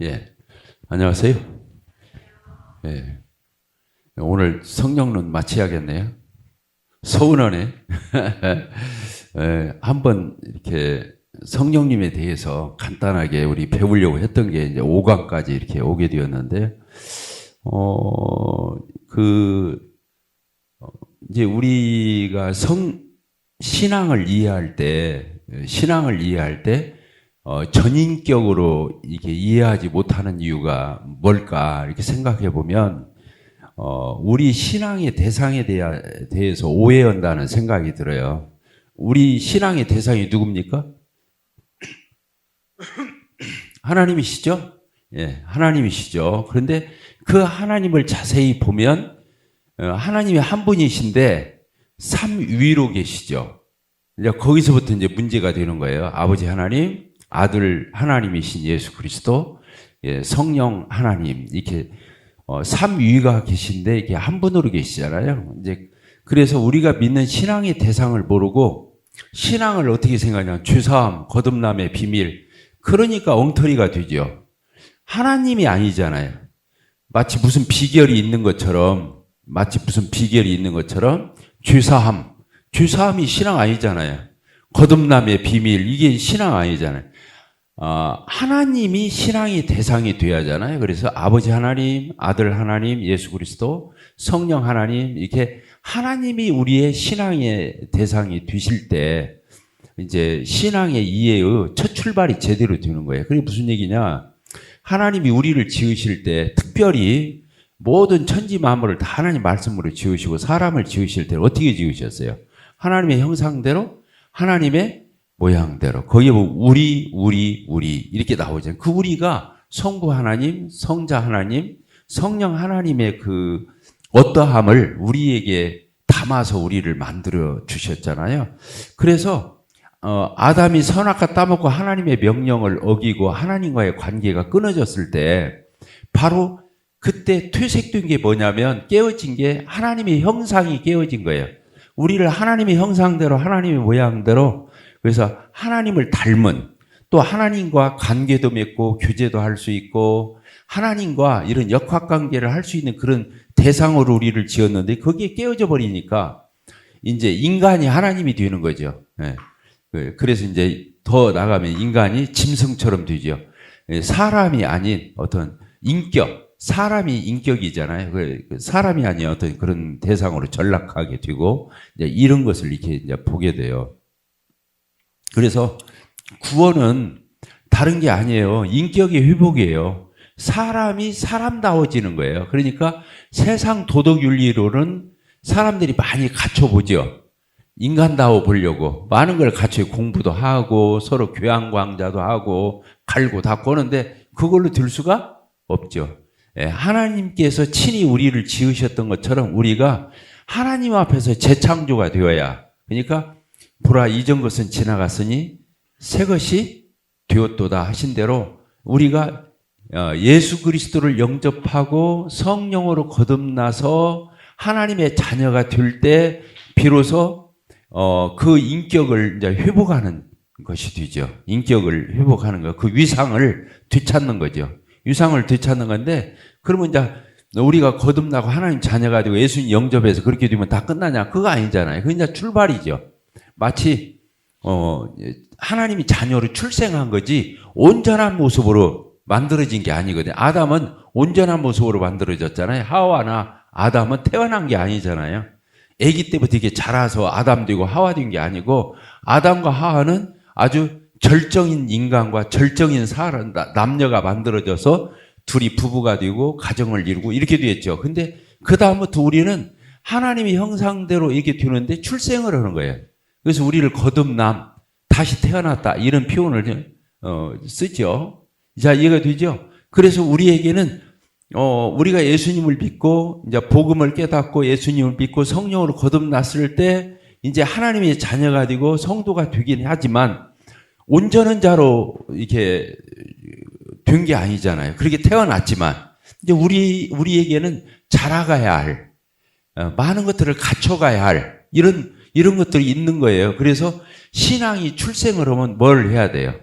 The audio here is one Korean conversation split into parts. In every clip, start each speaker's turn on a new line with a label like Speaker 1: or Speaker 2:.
Speaker 1: 예, 안녕하세요. 예, 오늘 성령론 마쳐야겠네요. 서운하네. 예, 한번 이렇게 성령님에 대해서 간단하게 우리 배우려고 했던 게 이제 5강까지 이렇게 오게 되었는데, 그, 이제 우리가 신앙을 이해할 때, 전인격으로 이게 이해하지 못하는 이유가 뭘까 이렇게 생각해 보면, 우리 신앙의 대상에 대해서 오해한다는 생각이 들어요. 우리 신앙의 대상이 누굽니까? 하나님이시죠? 예, 하나님이시죠. 그런데 그 하나님을 자세히 보면, 하나님이 한 분이신데, 삼위로 계시죠. 이제 거기서부터 이제 문제가 되는 거예요. 아버지 하나님, 아들 하나님이신 예수 그리스도, 예, 성령 하나님, 이렇게, 삼위가 계신데, 이게 한 분으로 계시잖아요. 이제, 그래서 우리가 믿는 신앙의 대상을 모르고, 신앙을 어떻게 생각하냐. 죄사함, 거듭남의 비밀. 그러니까 엉터리가 되죠. 하나님이 아니잖아요. 마치 무슨 비결이 있는 것처럼, 죄사함이 신앙 아니잖아요. 거듭남의 비밀, 이게 신앙 아니잖아요. 하나님이 신앙의 대상이 돼야 하잖아요. 그래서 아버지 하나님, 아들 하나님, 예수 그리스도, 성령 하나님, 이렇게 하나님이 우리의 신앙의 대상이 되실 때, 이제 신앙의 이해의 첫 출발이 제대로 되는 거예요. 그게 무슨 얘기냐? 하나님이 우리를 지으실 때 특별히 모든 천지 만물을 다 하나님 말씀으로 지으시고 사람을 지으실 때 어떻게 지으셨어요? 하나님의 형상대로, 하나님의 모양대로. 거기에 보면 우리 이렇게 나오잖아요. 그 우리가 성부 하나님, 성자 하나님, 성령 하나님의 그 어떠함을 우리에게 담아서 우리를 만들어 주셨잖아요. 그래서 아담이 선악과 따먹고 하나님의 명령을 어기고 하나님과의 관계가 끊어졌을 때 바로 그때 퇴색된 게 뭐냐면 깨어진 게 하나님의 형상이 깨어진 거예요. 우리를 하나님의 형상대로 하나님의 모양대로 그래서 하나님을 닮은 또 하나님과 관계도 맺고 교제도 할 수 있고 하나님과 이런 역학관계를 할 수 있는 그런 대상으로 우리를 지었는데 거기에 깨어져 버리니까 이제 인간이 하나님이 되는 거죠. 네. 그래서 이제 더 나가면 인간이 짐승처럼 되죠. 사람이 아닌 어떤 인격, 사람이 인격이잖아요. 사람이 아닌 어떤 그런 대상으로 전락하게 되고 이제 이런 것을 이렇게 이제 보게 돼요. 그래서 구원은 다른 게 아니에요. 인격의 회복이에요. 사람이 사람다워지는 거예요. 그러니까 세상 도덕 윤리로는 사람들이 많이 갖춰보죠. 인간다워 보려고 많은 걸 갖춰 공부도 하고 서로 교양광자도 하고 갈고 닦고 하는데 그걸로 될 수가 없죠. 예, 하나님께서 친히 우리를 지으셨던 것처럼 우리가 하나님 앞에서 재창조가 되어야 그러니까 보라 이전 것은 지나갔으니 새 것이 되었도다 하신 대로 우리가 예수 그리스도를 영접하고 성령으로 거듭나서 하나님의 자녀가 될 때 비로소 그 인격을 이제 회복하는 것이 되죠. 인격을 회복하는 거, 그 위상을 되찾는 거죠. 위상을 되찾는 건데, 그러면 이제 우리가 거듭나고 하나님 자녀가 되고 예수님 영접해서 그렇게 되면 다 끝나냐? 그거 아니잖아요. 그게 이제 출발이죠. 마치, 하나님이 자녀로 출생한 거지, 온전한 모습으로 만들어진 게 아니거든요. 아담은 온전한 모습으로 만들어졌잖아요. 하와나 아담은 태어난 게 아니잖아요. 아기 때부터 이렇게 자라서 아담 되고 하와 된 게 아니고 아담과 하와는 아주 절정인 인간과 절정인 사람, 남녀가 만들어져서 둘이 부부가 되고 가정을 이루고 이렇게 되었죠. 근데 그 다음부터 우리는 하나님의 형상대로 이렇게 되는데 출생을 하는 거예요. 그래서 우리를 거듭남, 다시 태어났다 이런 표현을 쓰죠. 자, 이해가 되죠? 그래서 우리에게는 우리가 예수님을 믿고, 이제 복음을 깨닫고 예수님을 믿고 성령으로 거듭났을 때, 이제 하나님의 자녀가 되고 성도가 되긴 하지만, 온전한 자로 이렇게 된 게 아니잖아요. 그렇게 태어났지만, 이제 우리에게는 자라가야 할, 많은 것들을 갖춰가야 할, 이런 것들이 있는 거예요. 그래서 신앙이 출생을 하면 뭘 해야 돼요?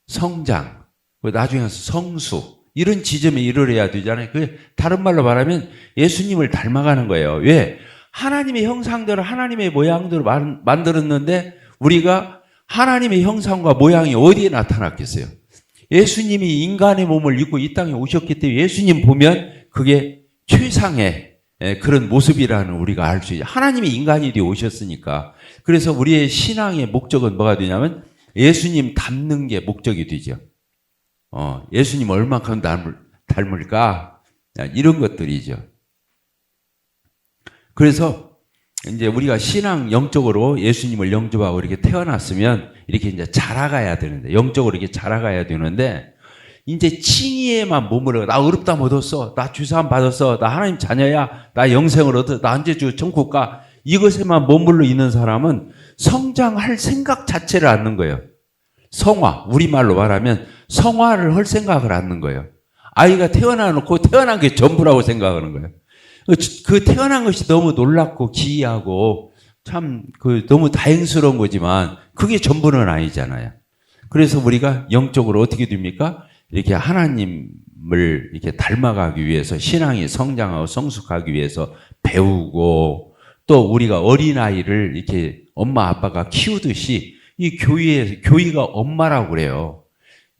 Speaker 1: 성장, 나중에 성수, 이런 지점에 이르러야 되잖아요. 그 다른 말로 말하면 예수님을 닮아가는 거예요. 왜? 하나님의 형상대로 하나님의 모양대로 만들었는데 우리가 하나님의 형상과 모양이 어디에 나타났겠어요? 예수님이 인간의 몸을 입고 이 땅에 오셨기 때문에 예수님 보면 그게 최상의 그런 모습이라는 우리가 알 수 있죠. 하나님이 인간이 되어 오셨으니까. 그래서 우리의 신앙의 목적은 뭐가 되냐면 예수님 닮는 게 목적이 되죠. 예수님 얼마큼 닮을까? 이런 것들이죠. 그래서 이제 우리가 신앙 영적으로 예수님을 영접하고 이렇게 태어났으면 이렇게 이제 자라가야 되는데, 영적으로 이렇게 자라가야 되는데, 이제 칭의에만 머무르고, 나 의롭다 얻었어, 나 주사함 받았어, 나 하나님 자녀야, 나 영생을 얻어, 나 언제 천국 가, 이것에만 머물러 있는 사람은 성장할 생각 자체를 않는 거예요. 성화, 우리말로 말하면 성화를 할 생각을 않는 거예요. 아이가 태어나놓고 태어난 게 전부라고 생각하는 거예요. 그 태어난 것이 너무 놀랍고 기이하고 참 너무 다행스러운 거지만 그게 전부는 아니잖아요. 그래서 우리가 영적으로 어떻게 됩니까? 이렇게 하나님을 이렇게 닮아가기 위해서 신앙이 성장하고 성숙하기 위해서 배우고 또 우리가 어린아이를 이렇게 엄마 아빠가 키우듯이 이 교회가 엄마라고 그래요.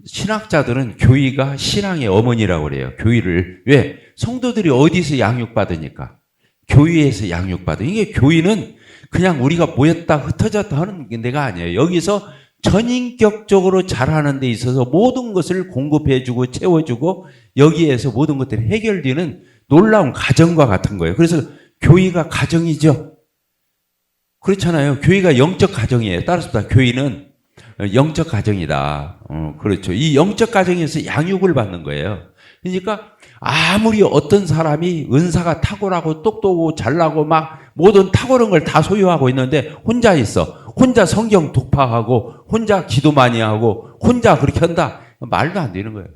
Speaker 1: 신학자들은 교회가 신앙의 어머니라고 그래요. 교회를. 왜? 성도들이 어디서 양육받으니까? 교회에서 양육받으니까. 이게 교회는 그냥 우리가 모였다 흩어졌다 하는 데가 아니에요. 여기서 전인격적으로 잘하는 데 있어서 모든 것을 공급해주고 채워주고 여기에서 모든 것들이 해결되는 놀라운 가정과 같은 거예요. 그래서 교회가 가정이죠. 그렇잖아요. 교회가 영적 가정이에요. 따라서 교회는 영적 가정이다. 그렇죠. 이 영적 가정에서 양육을 받는 거예요. 그러니까 아무리 어떤 사람이 은사가 탁월하고 똑똑하고 잘나고 막 모든 탁월한 걸 다 소유하고 있는데 혼자 있어. 혼자 성경 독파하고 혼자 기도 많이 하고 혼자 그렇게 한다. 말도 안 되는 거예요.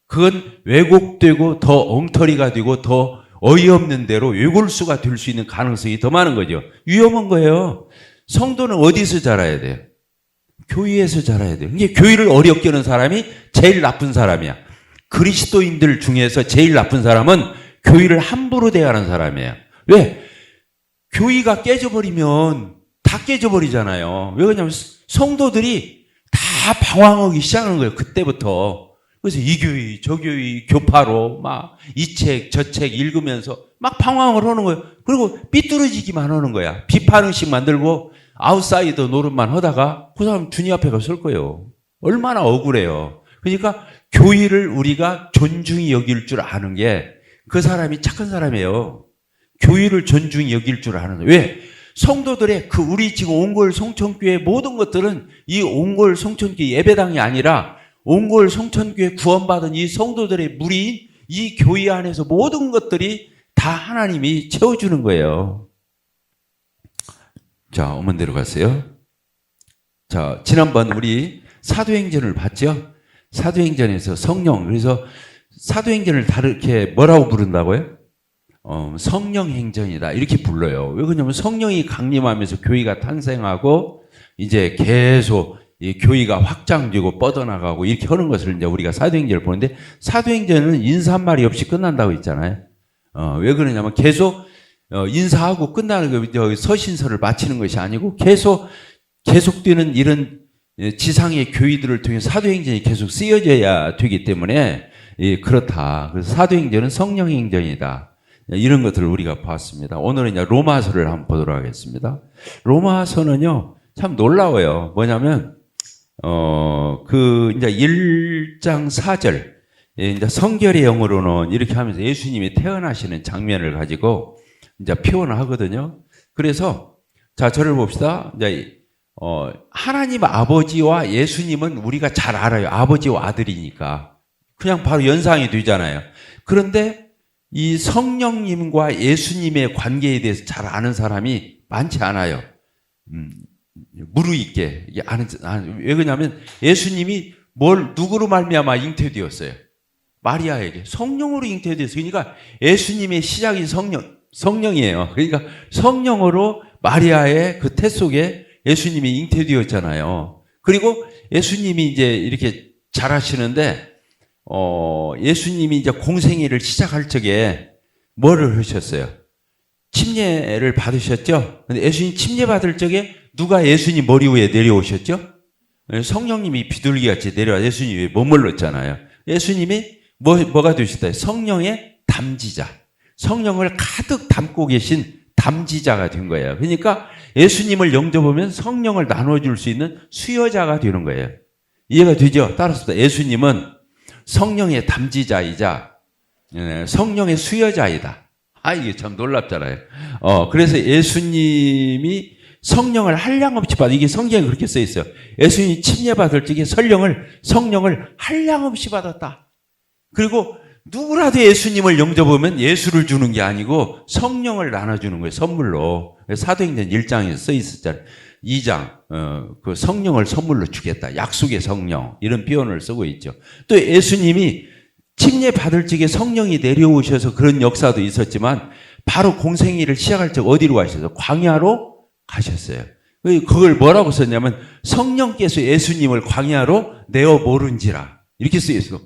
Speaker 1: 그건 왜곡되고 더 엉터리가 되고 더 어이없는 대로 왜골수가 될 수 있는 가능성이 더 많은 거죠. 위험한 거예요. 성도는 어디서 자라야 돼요? 교회에서 자라야 돼요. 이게 교회를 어렵게 하는 사람이 제일 나쁜 사람이야. 그리스도인들 중에서 제일 나쁜 사람은 교회를 함부로 대하는 사람이에요. 왜? 교회가 깨져버리면 다 깨져버리잖아요. 왜 그러냐면 성도들이 다 방황하기 시작하는 거예요. 그때부터. 그래서 이 교회, 저 교회, 교파로 막 이 책, 저 책 읽으면서 막 방황을 하는 거예요. 그리고 삐뚤어지기만 하는 거야. 비판의식 만들고 아웃사이더 노릇만 하다가 그 사람 주님 앞에 설 거예요. 얼마나 억울해요. 그러니까 교회를 우리가 존중히 여길 줄 아는 게 그 사람이 착한 사람이에요. 교회를 존중히 여길 줄 아는 거예요. 왜? 성도들의 우리 지금 온골 송천교회 모든 것들은 이 온골 송천교회 예배당이 아니라 온골 송천교회 구원받은 이 성도들의 무리인 이 교회 안에서 모든 것들이 다 하나님이 채워주는 거예요. 자, 어머니대로 갔어요. 자, 지난번 우리 사도행전을 봤죠? 사도행전에서 성령, 그래서 사도행전을 다르게 뭐라고 부른다고요? 성령행전이다. 이렇게 불러요. 왜 그러냐면 성령이 강림하면서 교회가 탄생하고 이제 계속 이 교회가 확장되고 뻗어나가고 이렇게 하는 것을 이제 우리가 사도행전을 보는데 사도행전은 인사 한 마리 없이 끝난다고 했잖아요. 왜 그러냐면 계속 인사하고 끝나는 거 서신서를 마치는 것이 아니고 계속되는 이런 지상의 교회들을 통해 사도행전이 계속 쓰여져야 되기 때문에 그렇다. 그래서 사도행전은 성령행전이다. 이런 것들을 우리가 봤습니다. 오늘은 이제 로마서를 한번 보도록 하겠습니다. 로마서는요 참 놀라워요. 뭐냐면 이제 1장 4절 이제 성결의 영으로는 이렇게 하면서 예수님이 태어나시는 장면을 가지고 이제 표현을 하거든요. 그래서 자 저를 봅시다. 이제 하나님 아버지와 예수님은 우리가 잘 알아요. 아버지와 아들이니까 그냥 바로 연상이 되잖아요. 그런데 이 성령님과 예수님의 관계에 대해서 잘 아는 사람이 많지 않아요. 무르익게 왜 그러냐면 예수님이 누구로 말미암아 잉태되었어요? 마리아에게 성령으로 잉태되었어요. 그러니까 예수님의 시작이 성령이에요. 그러니까 성령으로 마리아의 그 태 속에 예수님이 잉태되었잖아요. 그리고 예수님이 이제 이렇게 잘하시는데 예수님이 이제 공생애를 시작할 적에 뭐를 하셨어요? 침례를 받으셨죠? 근데 예수님 침례 받을 적에 누가 예수님 머리 위에 내려오셨죠? 성령님이 비둘기같이 내려와 예수님 위에 머물렀잖아요. 예수님이 뭐가 되셨다? 성령의 담지자. 성령을 가득 담고 계신 담지자가 된 거예요. 그러니까 예수님을 영접하면 성령을 나눠줄 수 있는 수여자가 되는 거예요. 이해가 되죠? 따라서 예수님은 성령의 담지자이자 성령의 수여자이다. 이게 참 놀랍잖아요. 그래서 예수님이 성령을 한량없이 받아. 이게 성경에 그렇게 써 있어요. 예수님이 침례 받을 적에 성령을 한량없이 받았다. 그리고 누구라도 예수님을 영접하면 예수를 주는 게 아니고 성령을 나눠주는 거예요. 선물로. 사도행전 1장에 써 있었잖아요. 2장 그 성령을 선물로 주겠다. 약속의 성령 이런 표현을 쓰고 있죠. 또 예수님이 침례 받을 적에 성령이 내려오셔서 그런 역사도 있었지만 바로 공생애를 시작할 적 어디로 가셨어요? 광야로 가셨어요. 그걸 뭐라고 썼냐면 성령께서 예수님을 광야로 내어 모른지라 이렇게 쓰여 있어.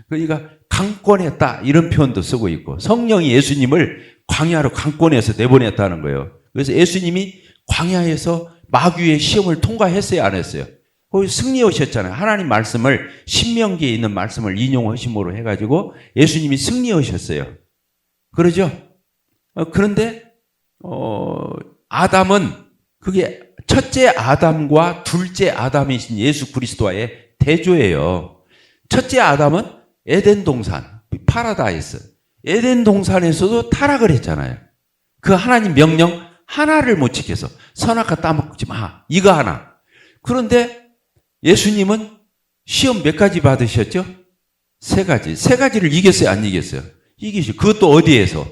Speaker 1: 그러니까 강권했다 이런 표현도 쓰고 있고 성령이 예수님을 광야로 강권해서 내보냈다는 거예요. 그래서 예수님이 광야에서 마귀의 시험을 통과했어요, 안 했어요? 거기 승리하셨잖아요. 하나님 말씀을 신명기에 있는 말씀을 인용하심으로 해가지고 예수님이 승리하셨어요. 그러죠? 그런데 아담은 그게 첫째 아담과 둘째 아담이신 예수 그리스도와의 대조예요. 첫째 아담은 에덴 동산, 파라다이스. 에덴 동산에서도 타락을 했잖아요. 그 하나님 명령 하나를 못 지켜서 선악과 따먹지 마. 이거 하나. 그런데 예수님은 시험 몇 가지 받으셨죠? 3가지. 3가지를 이겼어요? 안 이겼어요? 이기죠. 그것도 어디에서?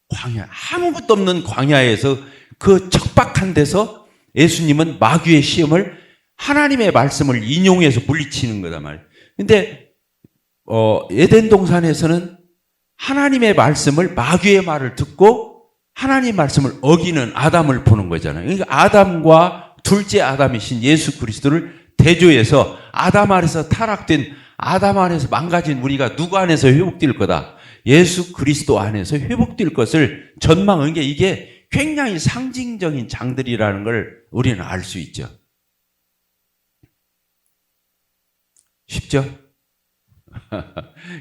Speaker 1: 광야. 아무것도 없는 광야에서 그 척박한 데서 예수님은 마귀의 시험을 하나님의 말씀을 인용해서 물리치는 거단 말이에요. 근데 에덴 동산에서는 하나님의 말씀을 마귀의 말을 듣고 하나님 말씀을 어기는 아담을 보는 거잖아요. 그러니까 아담과 둘째 아담이신 예수 그리스도를 대조해서 아담 안에서 타락된 아담 안에서 망가진 우리가 누구 안에서 회복될 거다. 예수 그리스도 안에서 회복될 것을 전망한 게 이게 굉장히 상징적인 장들이라는 걸 우리는 알 수 있죠. 쉽죠?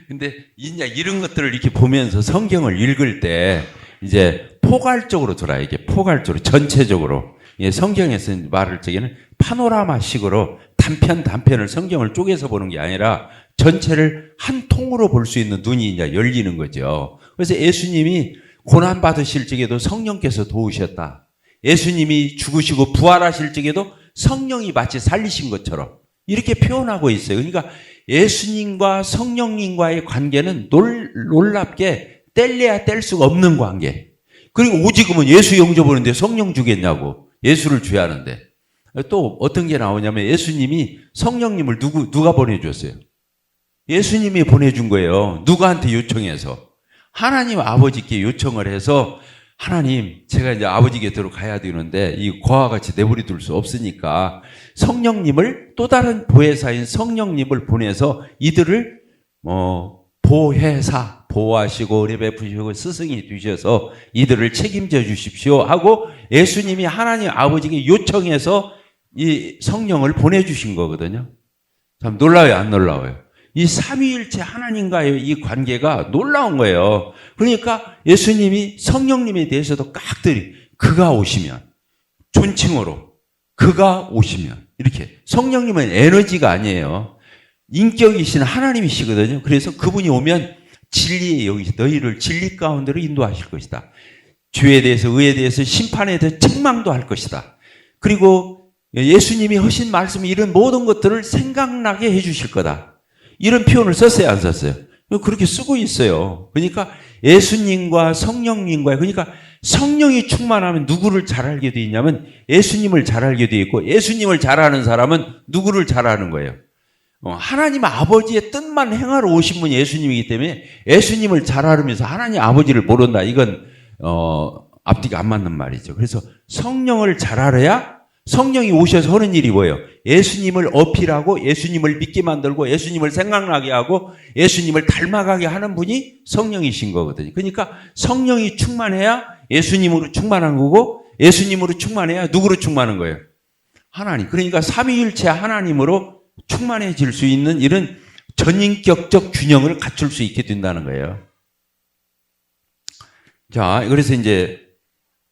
Speaker 1: 근데 이제 이런 것들을 이렇게 보면서 성경을 읽을 때 이제 포괄적으로 돌아요. 이게 포괄적으로 전체적으로 성경에서 말할 적에는 파노라마식으로 단편을 성경을 쪼개서 보는 게 아니라 전체를 한 통으로 볼 수 있는 눈이 이제 열리는 거죠. 그래서 예수님이 고난 받으실 적에도 성령께서 도우셨다. 예수님이 죽으시고 부활하실 적에도 성령이 마치 살리신 것처럼 이렇게 표현하고 있어요. 그러니까 예수님과 성령님과의 관계는 놀랍게 뗄래야 뗄 수가 없는 관계. 그리고 오직으면 예수 영접하는데 성령 주겠냐고. 예수를 줘야 하는데. 또 어떤 게 나오냐면 예수님이 성령님을 누가 보내줬어요? 예수님이 보내준 거예요. 누구한테 요청해서? 하나님 아버지께 요청을 해서 하나님, 제가 이제 아버지 곁으로 가야 되는데 이 고아와 같이 내버려 둘 수 없으니까 성령님을 또 다른 보혜사인 성령님을 보내서 이들을 보호하시고 은혜 베푸시고 스승이 되셔서 이들을 책임져 주십시오 하고 예수님이 하나님 아버지께 요청해서 이 성령을 보내주신 거거든요. 참 놀라워요, 안 놀라워요? 이 삼위일체 하나님과의 이 관계가 놀라운 거예요. 그러니까 예수님이 성령님에 대해서도 깍들이 그가 오시면 존칭어로 그가 오시면 이렇게 성령님은 에너지가 아니에요. 인격이신 하나님이시거든요. 그래서 그분이 오면 진리에 여기 너희를 진리 가운데로 인도하실 것이다. 죄에 대해서 의에 대해서 심판에 대해서 책망도 할 것이다. 그리고 예수님이 하신 말씀 이런 모든 것들을 생각나게 해 주실 거다. 이런 표현을 썼어요, 안 썼어요? 그렇게 쓰고 있어요. 그러니까 예수님과 성령님과 그러니까 성령이 충만하면 누구를 잘 알게 돼 있냐면 예수님을 잘 알게 돼 있고 예수님을 잘 아는 사람은 누구를 잘 아는 거예요. 하나님 아버지의 뜻만 행하러 오신 분이 예수님이기 때문에 예수님을 잘 알으면서 하나님 아버지를 모른다. 이건 앞뒤가 안 맞는 말이죠. 그래서 성령을 잘 알아야 성령이 오셔서 하는 일이 뭐예요? 예수님을 어필하고 예수님을 믿게 만들고 예수님을 생각나게 하고 예수님을 닮아가게 하는 분이 성령이신 거거든요. 그러니까 성령이 충만해야 예수님으로 충만한 거고 예수님으로 충만해야 누구로 충만한 거예요? 하나님. 그러니까 삼위일체 하나님으로 충만해질 수 있는 이런 전인격적 균형을 갖출 수 있게 된다는 거예요. 자, 그래서 이제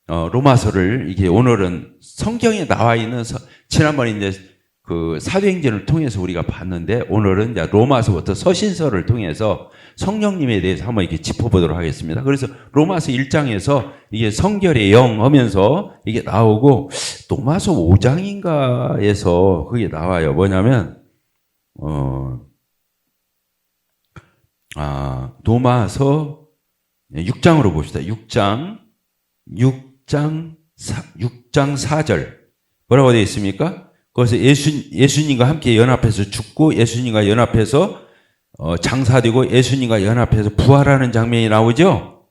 Speaker 1: 로마서를 이게 오늘은 성경에 나와 있는 지난번에 이제 그 사도행전을 통해서 우리가 봤는데 오늘은 이제 로마서부터 서신서를 통해서 성령님에 대해서 한번 이렇게 짚어보도록 하겠습니다. 그래서 로마서 1장에서 이게 성결의 영 하면서 이게 나오고 로마서 5장인가에서 그게 나와요. 뭐냐면 로마서 6장으로 봅시다. 6장 4절. 뭐라고 되어 있습니까? 거기서 예수님과 함께 연합해서 죽고 예수님과 연합해서 장사되고 예수님과 연합해서 부활하는 장면이 나오죠?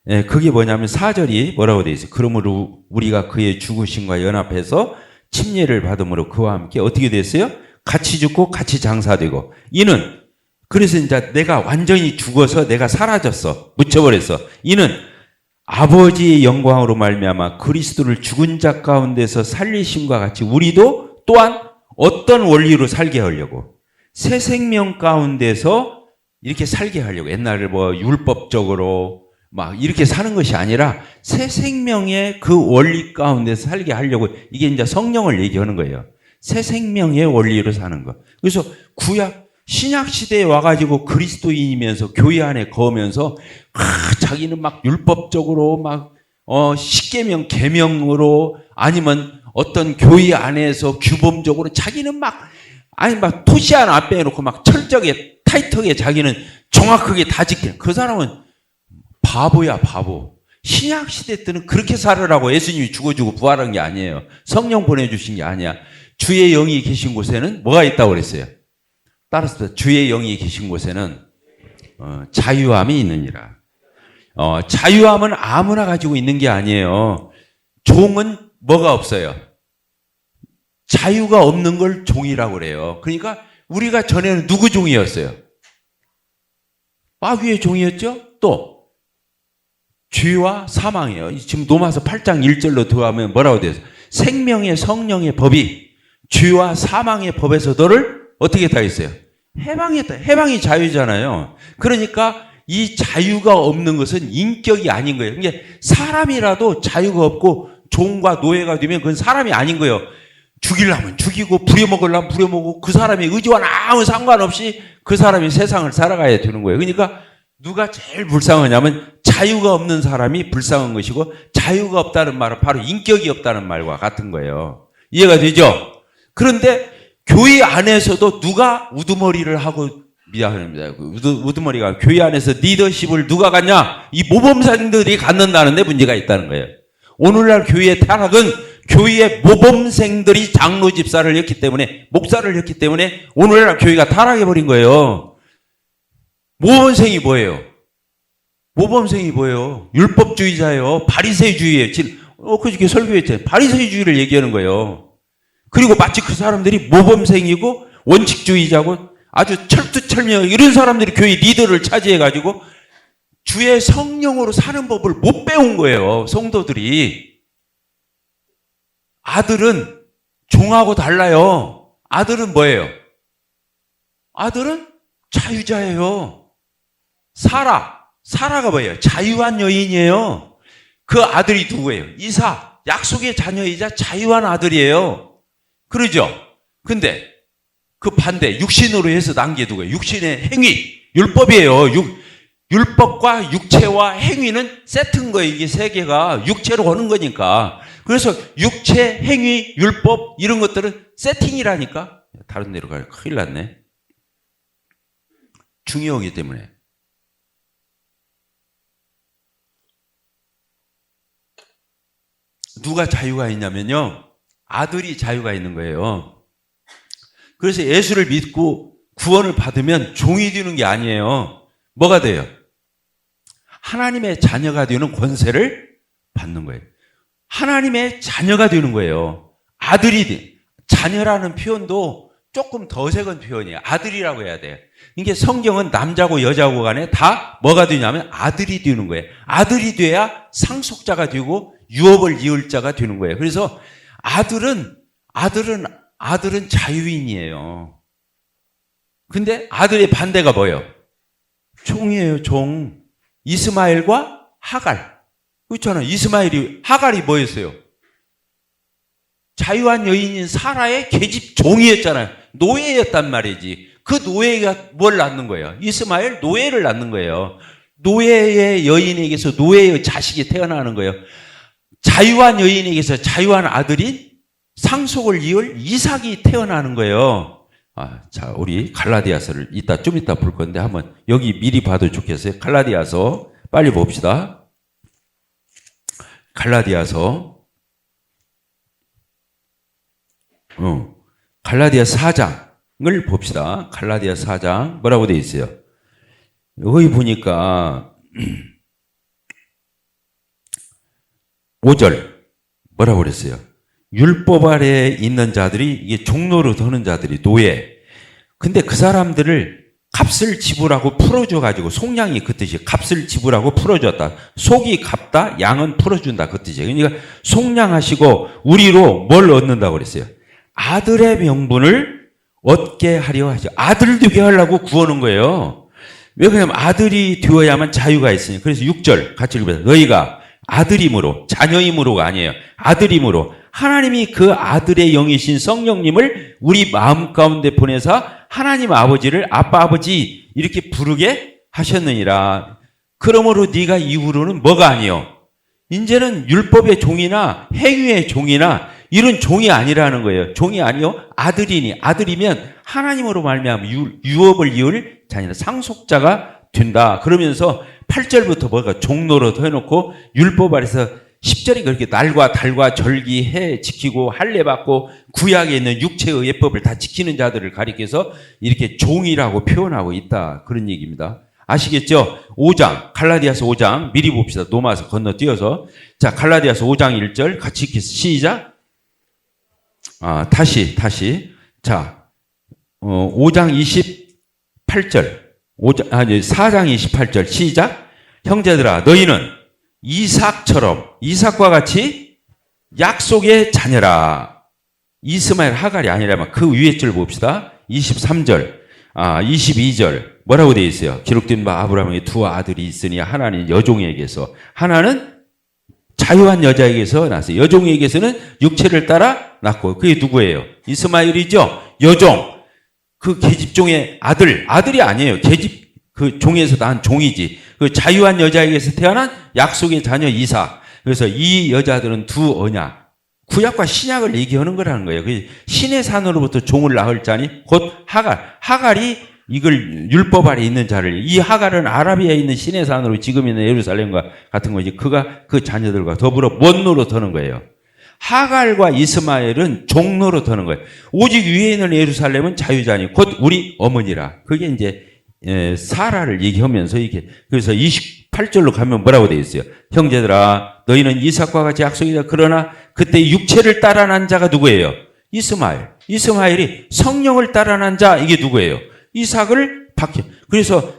Speaker 1: 예, 그게 뭐냐면 4절이 뭐라고 되어 있어요? 그러므로 우리가 그의 죽으심과 연합해서 침례를 받음으로 그와 함께 어떻게 됐어요? 같이 죽고 같이 장사되고. 이는 그래서 이제 내가 완전히 죽어서 내가 사라졌어. 묻혀버렸어. 이는 아버지의 영광으로 말미암아 그리스도를 죽은 자 가운데서 살리심과 같이 우리도 또한 어떤 원리로 살게 하려고 새 생명 가운데서 이렇게 살게 하려고 옛날에 뭐 율법적으로 막 이렇게 사는 것이 아니라 새 생명의 그 원리 가운데서 살게 하려고 이게 이제 성령을 얘기하는 거예요. 새 생명의 원리로 사는 거. 그래서 신약 시대에 와가지고 그리스도인이면서 교회 안에 거하면서 자기는 막 율법적으로 막 십계명 계명으로 아니면 어떤 교회 안에서 규범적으로 자기는 막 토시 하나 앞에 해놓고 막 철저하게 타이트하게 자기는 정확하게 다 지키는 그 사람은 바보야 바보. 신약 시대 때는 그렇게 살으라고 예수님이 죽어주고 부활한 게 아니에요. 성령 보내주신 게 아니야. 주의 영이 계신 곳에는 뭐가 있다고 그랬어요? 따라서 주의 영이 계신 곳에는 자유함이 있느니라. 자유함은 아무나 가지고 있는 게 아니에요. 종은 뭐가 없어요? 자유가 없는 걸 종이라고 그래요. 그러니까 우리가 전에는 누구 종이었어요? 마귀의 종이었죠? 또 죄와 사망이에요. 지금 로마서 8장 1절로 들어가면 뭐라고 되어 있어요? 생명의 성령의 법이 죄와 사망의 법에서 너를 어떻게 다 있어요? 해방했다. 해방이 자유잖아요. 그러니까 이 자유가 없는 것은 인격이 아닌 거예요. 그러니까 사람이라도 자유가 없고 종과 노예가 되면 그건 사람이 아닌 거예요. 죽이려면 죽이고 부려먹으려면 부려먹고 그 사람의 의지와 아무 상관없이 그 사람이 세상을 살아가야 되는 거예요. 그러니까 누가 제일 불쌍하냐면 자유가 없는 사람이 불쌍한 것이고 자유가 없다는 말은 바로 인격이 없다는 말과 같은 거예요. 이해가 되죠? 그런데 교회 안에서도 누가 우두머리를 하고 미안합니다. 우두머리가 교회 안에서 리더십을 누가 갖냐? 이 모범생들이 갖는다는데 문제가 있다는 거예요. 오늘날 교회의 타락은 교회의 모범생들이 장로 집사를 했기 때문에 목사를 했기 때문에 오늘날 교회가 타락해버린 거예요. 모범생이 뭐예요? 모범생이 뭐예요? 율법주의자예요. 바리새주의예요. 그저께 설교했잖아요. 바리새주의를 얘기하는 거예요. 그리고 마치 그 사람들이 모범생이고 원칙주의자고 아주 철두철미하고 이런 사람들이 교회 리더를 차지해가지고 주의 성령으로 사는 법을 못 배운 거예요. 성도들이. 아들은 종하고 달라요. 아들은 뭐예요? 아들은 자유자예요. 사라가 뭐예요? 자유한 여인이에요. 그 아들이 누구예요? 이사. 약속의 자녀이자 자유한 아들이에요. 그러죠? 근데 그 반대 육신으로 해서 난 게 누구예요? 육신의 행위, 율법이에요. 율법과 육체와 행위는 세트인 거예요. 이게 세 개가 육체로 오는 거니까. 그래서 육체, 행위, 율법 이런 것들은 세팅이라니까. 다른 데로 가요. 큰일 났네. 중요하기 때문에. 누가 자유가 있냐면요. 아들이 자유가 있는 거예요. 그래서 예수를 믿고 구원을 받으면 종이 되는 게 아니에요. 뭐가 돼요? 하나님의 자녀가 되는 권세를 받는 거예요. 하나님의 자녀가 되는 거예요. 아들이, 자녀라는 표현도 조금 더 색은 표현이에요. 아들이라고 해야 돼요. 이게 성경은 남자고 여자고 간에 다 뭐가 되냐면 아들이 되는 거예요. 아들이 돼야 상속자가 되고 유업을 이을 자가 되는 거예요. 그래서 아들은 자유인이에요. 근데 아들의 반대가 뭐예요? 종이에요, 종. 이스마엘과 하갈. 그렇잖아요. 하갈이 뭐였어요? 자유한 여인인 사라의 계집 종이었잖아요. 노예였단 말이지. 그 노예가 뭘 낳는 거예요? 이스마엘 노예를 낳는 거예요. 노예의 여인에게서 노예의 자식이 태어나는 거예요. 자유한 여인에게서 자유한 아들인 상속을 이을 이삭이 태어나는 거예요. 자, 우리 갈라디아서를 좀 이따 볼 건데 한번 여기 미리 봐도 좋겠어요. 갈라디아서 빨리 봅시다. 갈라디아서 4장을 봅시다. 갈라디아 4장 뭐라고 되어 있어요? 여기 보니까 5절 뭐라고 그랬어요? 율법 아래에 있는 자들이, 이게 종로로 드는 자들이 노예. 근데 그 사람들을 값을 지불하고 풀어줘가지고, 속량이 그 뜻이에요. 값을 지불하고 풀어줬다. 속이 값다, 양은 풀어준다. 그 뜻이에요. 그러니까 속량하시고 우리로 뭘 얻는다고 그랬어요? 아들의 명분을 얻게 하려 하죠. 아들 되게 하려고 구하는 거예요. 왜 그러냐면 아들이 되어야만 자유가 있으니. 그래서 6절 같이 읽어보세요. 너희가 아들임으로, 자녀임으로가 아니에요. 아들임으로 하나님이 그 아들의 영이신 성령님을 우리 마음 가운데 보내서 하나님 아버지를 아빠 아버지 이렇게 부르게 하셨느니라. 그러므로 네가 이후로는 뭐가 아니요? 이제는 율법의 종이나 행위의 종이나 이런 종이 아니라는 거예요. 종이 아니요, 아들이니. 아들이면 하나님으로 말미암아 유업을 이을 자녀는 상속자가 된다. 그러면서 8절부터 뭐가 종노릇 해놓고 율법 아래서 10절이 그렇게 날과 달과 절기, 해 지키고 할례 받고 구약에 있는 육체의 예법을 다 지키는 자들을 가리켜서 이렇게 종이라고 표현하고 있다. 그런 얘기입니다. 아시겠죠? 5장, 갈라디아서 5장 미리 봅시다. 노마서 건너뛰어서. 자, 갈라디아서 5장 1절 같이 읽겠습니다. 시작. 다시. 자, 5장 28절. 4장 28절 시작. 형제들아, 너희는 이삭과 같이 약속의 자녀라. 이스마엘 하갈이 아니라면 그 위에 줄 봅시다. 23절, 22절 뭐라고 되어 있어요? 기록된 바 아브라함에게 두 아들이 있으니 하나는 여종에게서, 하나는 자유한 여자에게서 났어요. 여종에게서는 육체를 따라 낳고, 그게 누구예요? 이스마엘이죠. 여종, 그 계집종의 아들이 아니에요. 계집 그 종에서 낳은 종이지. 그 자유한 여자에게서 태어난 약속의 자녀 이삭. 그래서 이 여자들은 두 언약, 구약과 신약을 얘기하는 거라는 거예요. 신의 산으로부터 종을 낳을 자니 곧 하갈이 이걸 율법 아래 있는 자를, 이 하갈은 아라비아에 있는 신의 산으로 지금 있는 예루살렘과 같은 거지. 그가 그 자녀들과 더불어 원노로 터는 거예요. 하갈과 이스마엘은 종로로 터는 거예요. 오직 위에 있는 예루살렘은 자유자니 곧 우리 어머니라. 그게 이제 사라를 얘기하면서 이게, 그래서 28절로 가면 뭐라고 되어 있어요? 형제들아, 너희는 이삭과 같이 약속이다. 그러나 그때 육체를 따라 난 자가 누구예요? 이스마엘이 성령을 따라 난 자, 이게 누구예요? 이삭을 박혀. 그래서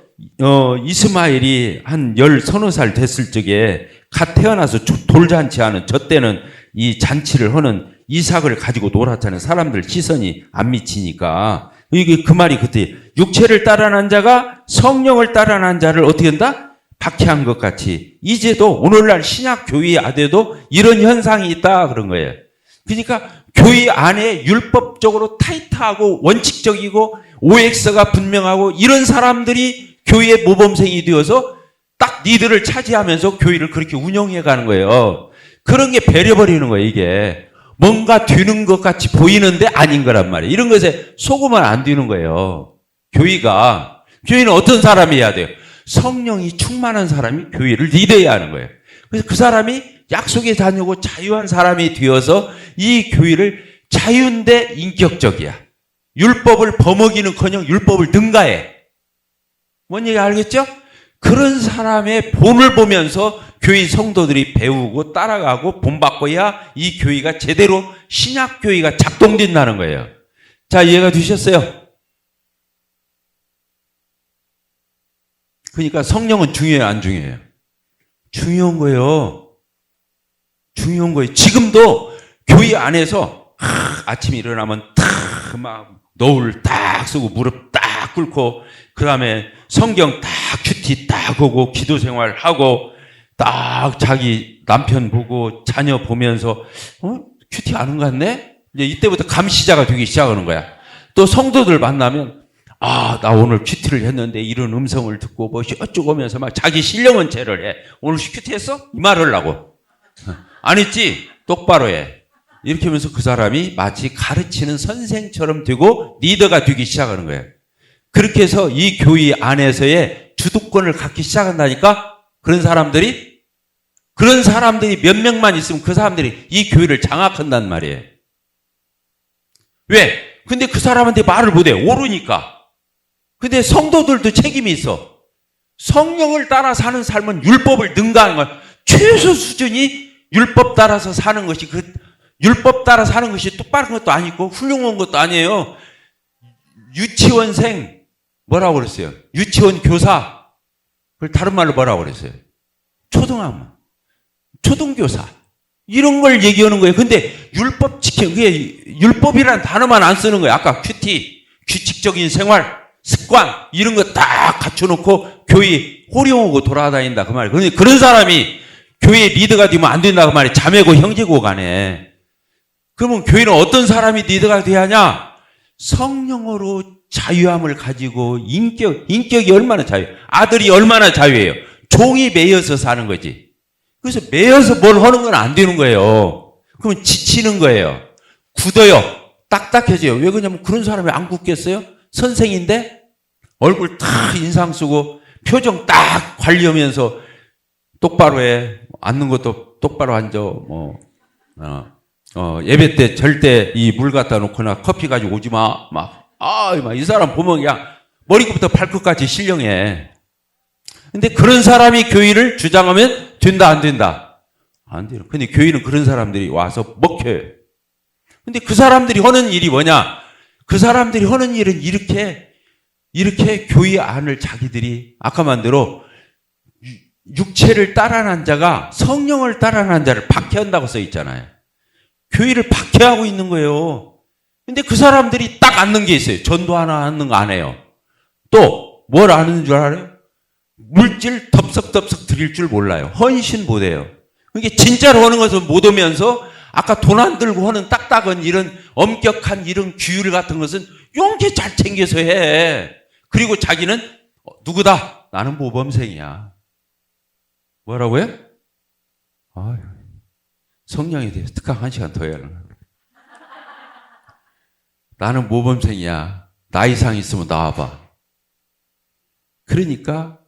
Speaker 1: 이스마엘이 한 서너 살 됐을 적에 갓 태어나서 돌잔치하는, 저 때는 이 잔치를 하는 이삭을 가지고 놀았잖아요. 사람들 시선이 안 미치니까. 이게 그 말이 그때 육체를 따라 난 자가 성령을 따라 난 자를 어떻게 한다? 박해한 것 같이 이제도 오늘날 신약 교회 안에도 이런 현상이 있다, 그런 거예요. 그러니까 교회 안에 율법적으로 타이트하고 원칙적이고 OX가 분명하고 이런 사람들이 교회의 모범생이 되어서 딱 니들을 차지하면서 교회를 그렇게 운영해 가는 거예요. 그런 게 배려버리는 거예요. 이게 뭔가 되는 것 같이 보이는데 아닌 거란 말이에요. 이런 것에 속으면 안 되는 거예요. 교회는 어떤 사람이어야 돼요? 성령이 충만한 사람이 교회를 리드해야 하는 거예요. 그래서 그 사람이 약속의 자녀고 자유한 사람이 되어서 이 교회를, 자유인데 인격적이야. 율법을 버먹이는커녕 율법을 능가해. 뭔 얘기 알겠죠? 그런 사람의 본을 보면서 교회 성도들이 배우고 따라가고 본받고야 이 교회가 제대로 신약 교회가 작동된다는 거예요. 자, 이해가 되셨어요? 그러니까 성령은 중요해요, 안 중요해요? 중요한 거예요. 중요한 거예요. 지금도 교회 안에서 아침에 일어나면 막 노을 딱 쓰고 무릎 딱 꿇고 그 다음에 성경 딱 큐티 딱 보고 기도 생활하고 딱 자기 남편 보고 자녀 보면서 큐티 안 온 것 같네? 이제 이때부터 감시자가 되기 시작하는 거야. 또 성도들 만나면 나 오늘 큐티를 했는데 이런 음성을 듣고 뭐 어쩌고 하면서 막 자기 신령은 제를 해. 오늘 큐티 했어? 이 말을 하고. 안 했지? 똑바로 해. 이렇게 하면서 그 사람이 마치 가르치는 선생처럼 되고 리더가 되기 시작하는 거예요. 그렇게 해서 이 교회 안에서의 주도권을 갖기 시작한다니까. 그런 사람들이 몇 명만 있으면 그 사람들이 이 교회를 장악한단 말이에요. 왜? 근데 그 사람한테 말을 못해. 오르니까. 근데 성도들도 책임이 있어. 성령을 따라 사는 삶은 율법을 능가하는 거야. 최소 수준이 율법 따라서 사는 것이 율법 따라 사는 것이 똑바른 것도 아니고 훌륭한 것도 아니에요. 유치원생 뭐라고 그랬어요? 유치원 교사. 그걸 다른 말로 뭐라고 그랬어요? 초등교사. 이런 걸 얘기하는 거예요. 근데 그게 율법이라는 단어만 안 쓰는 거예요. 아까 큐티, 규칙적인 생활, 습관 이런 거 딱 갖춰놓고 교회 호령하고 돌아다닌다 그 말이에요. 그런데 그런 사람이 교회 리더가 되면 안 된다 그 말이에요. 자매고 형제고 간에. 그러면 교회는 어떤 사람이 리더가 돼야 하냐? 성령으로 자유함을 가지고 인격이 얼마나 자유해요? 아들이 얼마나 자유해요? 종이 매여서 사는 거지. 그래서 매여서 뭘 하는 건 안 되는 거예요. 그러면 지치는 거예요. 굳어요. 딱딱해져요. 왜 그러냐면 그런 사람이 안 굳겠어요? 선생인데 얼굴 딱 인상 쓰고 표정 딱 관리하면서 똑바로 해. 앉는 것도 똑바로 앉아. 예배 때 절대 이 물 갖다 놓거나 커피 가지고 오지 마. 이 사람 보면 그냥 머리부터 발끝까지 신령해. 근데 그런 사람이 교회를 주장하면 된다, 안 된다? 안 돼요. 근데 교회는 그런 사람들이 와서 먹혀요. 근데 그 사람들이 하는 일이 뭐냐? 그 사람들이 하는 일은 이렇게 교회 안을 자기들이 아까 만대로 육체를 따라난 자가 성령을 따라난 자를 박해한다고 써 있잖아요. 교회를 박해하고 있는 거예요. 근데 그 사람들이 딱 앉는 게 있어요. 전도 하나 하는 거 안 해요. 또 뭘 아는 줄 알아요? 물질 덥석덥석 드릴 줄 몰라요. 헌신 못 해요. 그게 진짜로 하는 것은 못 오면서 아까 돈 안 들고 하는 딱딱한 이런 엄격한 이런 규율 같은 것은 용기 잘 챙겨서 해. 그리고 자기는 누구다? 나는 모범생이야. 뭐라고요? 성령에 대해서 특강 1시간 더 해야 하나. 나는 모범생이야. 나 이상 있으면 나와봐. 그러니까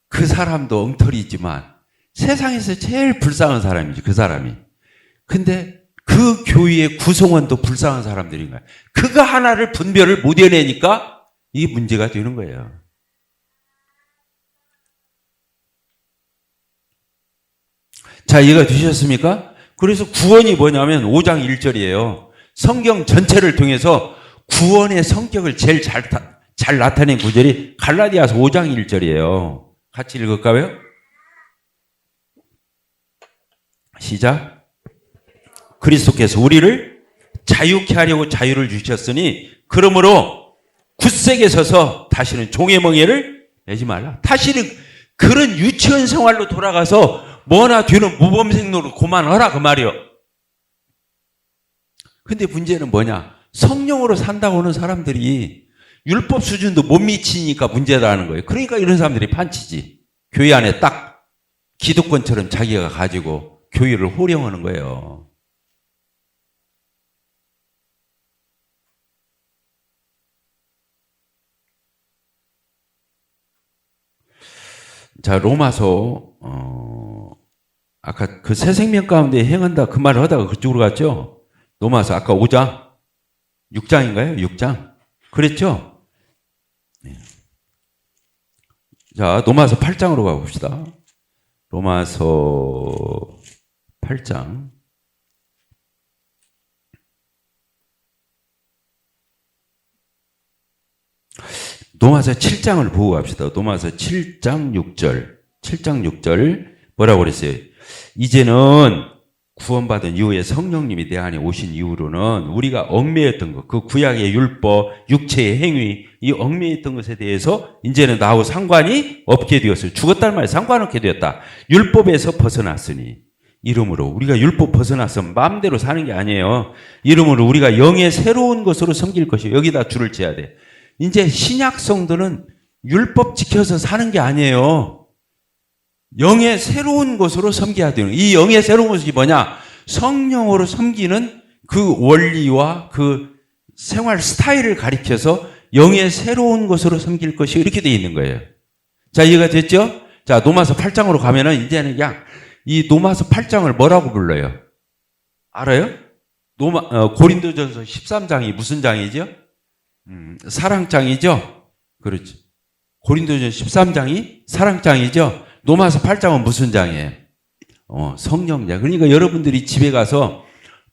Speaker 1: 그 사람도 엉터리지만 세상에서 제일 불쌍한 사람이지, 그 사람이. 근데 그 교회의 구성원도 불쌍한 사람들인 거야. 그거 하나를 분별을 못 해내니까 이게 문제가 되는 거예요. 자, 이해가 되셨습니까? 그래서 구원이 뭐냐면 5장 1절이에요. 성경 전체를 통해서 구원의 성격을 제일 잘 나타낸 구절이 갈라디아서 5장 1절이에요. 같이 읽을까요? 시작. 그리스도께서 우리를 자유케 하려고 자유를 주셨으니 그러므로 굳세게 서서 다시는 종의 멍에를 내지 말라. 다시는 그런 유치원 생활로 돌아가서 뭐나 되는 모범생으로 그만하라 그 말이요. 근데 문제는 뭐냐? 성령으로 산다고 하는 사람들이 율법 수준도 못 미치니까 문제라는 거예요. 그러니까 이런 사람들이 판치지. 교회 안에 딱 기득권처럼 자기가 가지고 교회를 호령하는 거예요. 자, 로마서 아까 그 새 생명 가운데 행한다 그 말을 하다가 그쪽으로 갔죠. 로마서 아까 5장 6장인가요? 6장 그랬죠. 네. 자, 로마서 8장으로 가봅시다. 로마서 8장. 로마서 7장을 보고 갑시다. 로마서 7장 6절. 7장 6절 뭐라고 그랬어요? 이제는 구원받은 이후에 성령님이 내 안에 오신 이후로는 우리가 얽매였던 것, 그 구약의 율법, 육체의 행위, 이 얽매였던 것에 대해서 이제는 나하고 상관이 없게 되었어요. 죽었다는 말에 상관없게 되었다. 율법에서 벗어났으니. 이름으로 우리가 율법 벗어나서 마음대로 사는 게 아니에요. 이름으로 우리가 영의 새로운 것으로 섬길 것이에요. 여기다 줄을 쳐야 돼. 이제 신약 성도는 율법 지켜서 사는 게 아니에요. 영의 새로운 것으로 섬겨야 되는. 이 영의 새로운 것이 뭐냐? 성령으로 섬기는 그 원리와 그 생활 스타일을 가리켜서 영의 새로운 것으로 섬길 것이 이렇게 되어 있는 거예요. 자, 이해가 됐죠? 자, 로마서 8장으로 가면은 이제는 그냥 이 로마서 8장을 뭐라고 불러요? 알아요? 고린도전서 13장이 무슨 장이죠? 사랑장이죠? 그렇죠. 고린도전 13장이 사랑장이죠? 로마서 8장은 무슨 장이에요? 성령장. 그러니까 여러분들이 집에 가서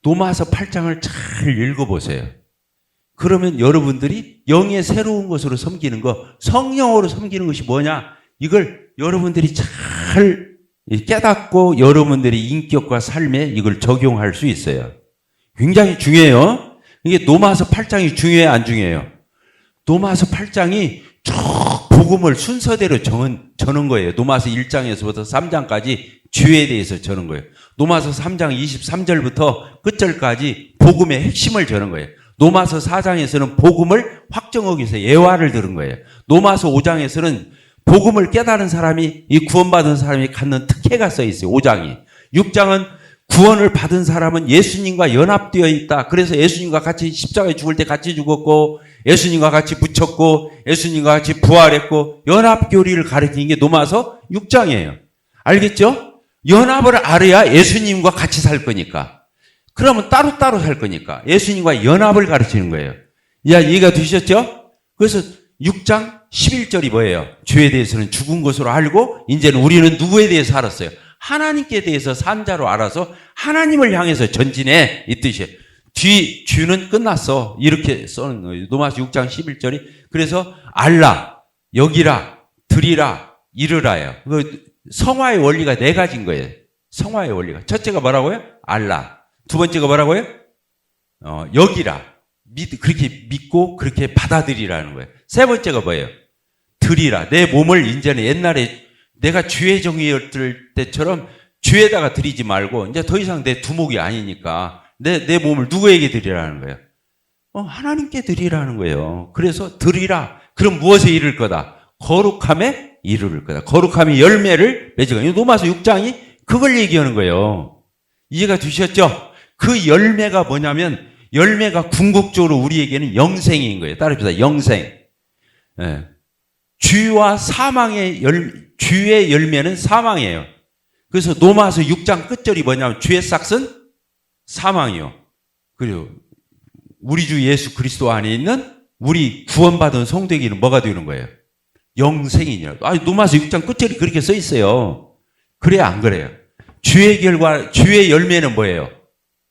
Speaker 1: 로마서 8장을 잘 읽어보세요. 그러면 여러분들이 영의 새로운 것으로 섬기는 거, 성령으로 섬기는 것이 뭐냐? 이걸 여러분들이 잘 깨닫고 여러분들의 인격과 삶에 이걸 적용할 수 있어요. 굉장히 중요해요. 이게 로마서 8장이 중요해요, 안 중요해요? 로마서 8장이 쭉 복음을 순서대로 저는 거예요. 로마서 1장에서부터 3장까지 주에 대해서 저는 거예요. 로마서 3장 23절부터 끝절까지 복음의 핵심을 저는 거예요. 로마서 4장에서는 복음을 확정하기 위해서 예화를 들은 거예요. 로마서 5장에서는 복음을 깨달은 사람이, 이 구원받은 사람이 갖는 특혜가 써 있어요. 5장이. 6장은 구원을 받은 사람은 예수님과 연합되어 있다. 그래서 예수님과 같이 십자가에 죽을 때 같이 죽었고, 예수님과 같이 묻혔고, 예수님과 같이 부활했고, 연합교리를 가르치는 게 로마서 6장이에요. 알겠죠? 연합을 알아야 예수님과 같이 살 거니까. 그러면 따로따로 살 거니까. 예수님과 연합을 가르치는 거예요. 야, 이해가 되셨죠? 그래서 6장 11절이 뭐예요? 주에 대해서는 죽은 것으로 알고, 이제는 우리는 누구에 대해서 알았어요? 하나님께 대해서 산 자로 알아서 하나님을 향해서 전진해. 이 뜻이에요. 주는 끝났어. 이렇게 써는 거예요. 로마서 6장 11절이. 그래서 알라, 여기라, 들이라, 이르라예요. 성화의 원리가 네 가지인 거예요. 성화의 원리가. 첫째가 뭐라고요? 알라. 두 번째가 뭐라고요? 여기라. 그렇게 믿고 그렇게 받아들이라는 거예요. 세 번째가 뭐예요? 들이라. 내 몸을 이제는 옛날에 내가 주의 종이었을 때처럼 주에다가 드리지 말고 이제 더 이상 내 두목이 아니니까 내 몸을 누구에게 드리라는 거예요? 하나님께 드리라는 거예요. 그래서 드리라. 그럼 무엇에 이를 거다? 거룩함에 이르를 거다. 거룩함의 열매를 맺어가. 로마서 6장이 그걸 얘기하는 거예요. 이해가 되셨죠? 그 열매가 뭐냐면 열매가 궁극적으로 우리에게는 영생인 거예요. 따라합시다. 영생. 네. 주와 사망의 주의 열매는 사망이에요. 그래서 로마서 6장 끝절이 뭐냐면 주의 싹은 사망이요. 그리고 우리 주 예수 그리스도 안에 있는 우리 구원받은 성도에게는 뭐가 되는 거예요? 영생이냐. 로마서 6장 끝절이 그렇게 써 있어요. 그래야 안 그래요? 주의 열매는 뭐예요?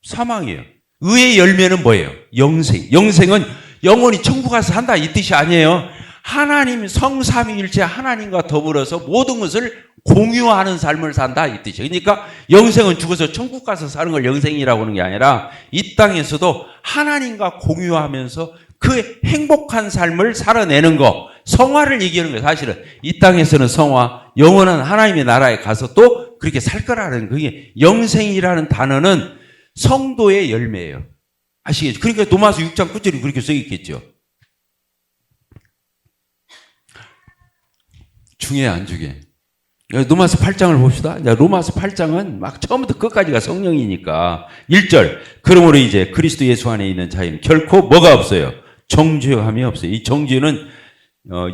Speaker 1: 사망이에요. 의의 열매는 뭐예요? 영생. 영생은 영원히 천국 가서 산다 이 뜻이 아니에요. 하나님 성삼위일체 하나님과 더불어서 모든 것을 공유하는 삶을 산다 이 뜻이에요. 그러니까 영생은 죽어서 천국 가서 사는 걸 영생이라고 하는 게 아니라 이 땅에서도 하나님과 공유하면서 그 행복한 삶을 살아내는 거, 성화를 얘기하는 거예요. 사실은 이 땅에서는 성화, 영원한 하나님의 나라에 가서 또 그렇게 살 거라는 그게 영생이라는 단어는 성도의 열매예요. 아시겠죠? 그러니까 로마서 6장 9절이 그렇게 써 있겠죠. 중요해 안 중요해? 로마서 8장을 봅시다. 로마서 8장은 막 처음부터 끝까지가 성령이니까 1절 그러므로 이제 그리스도 예수 안에 있는 자에는 결코 뭐가 없어요? 정죄함이 없어요. 이 정죄는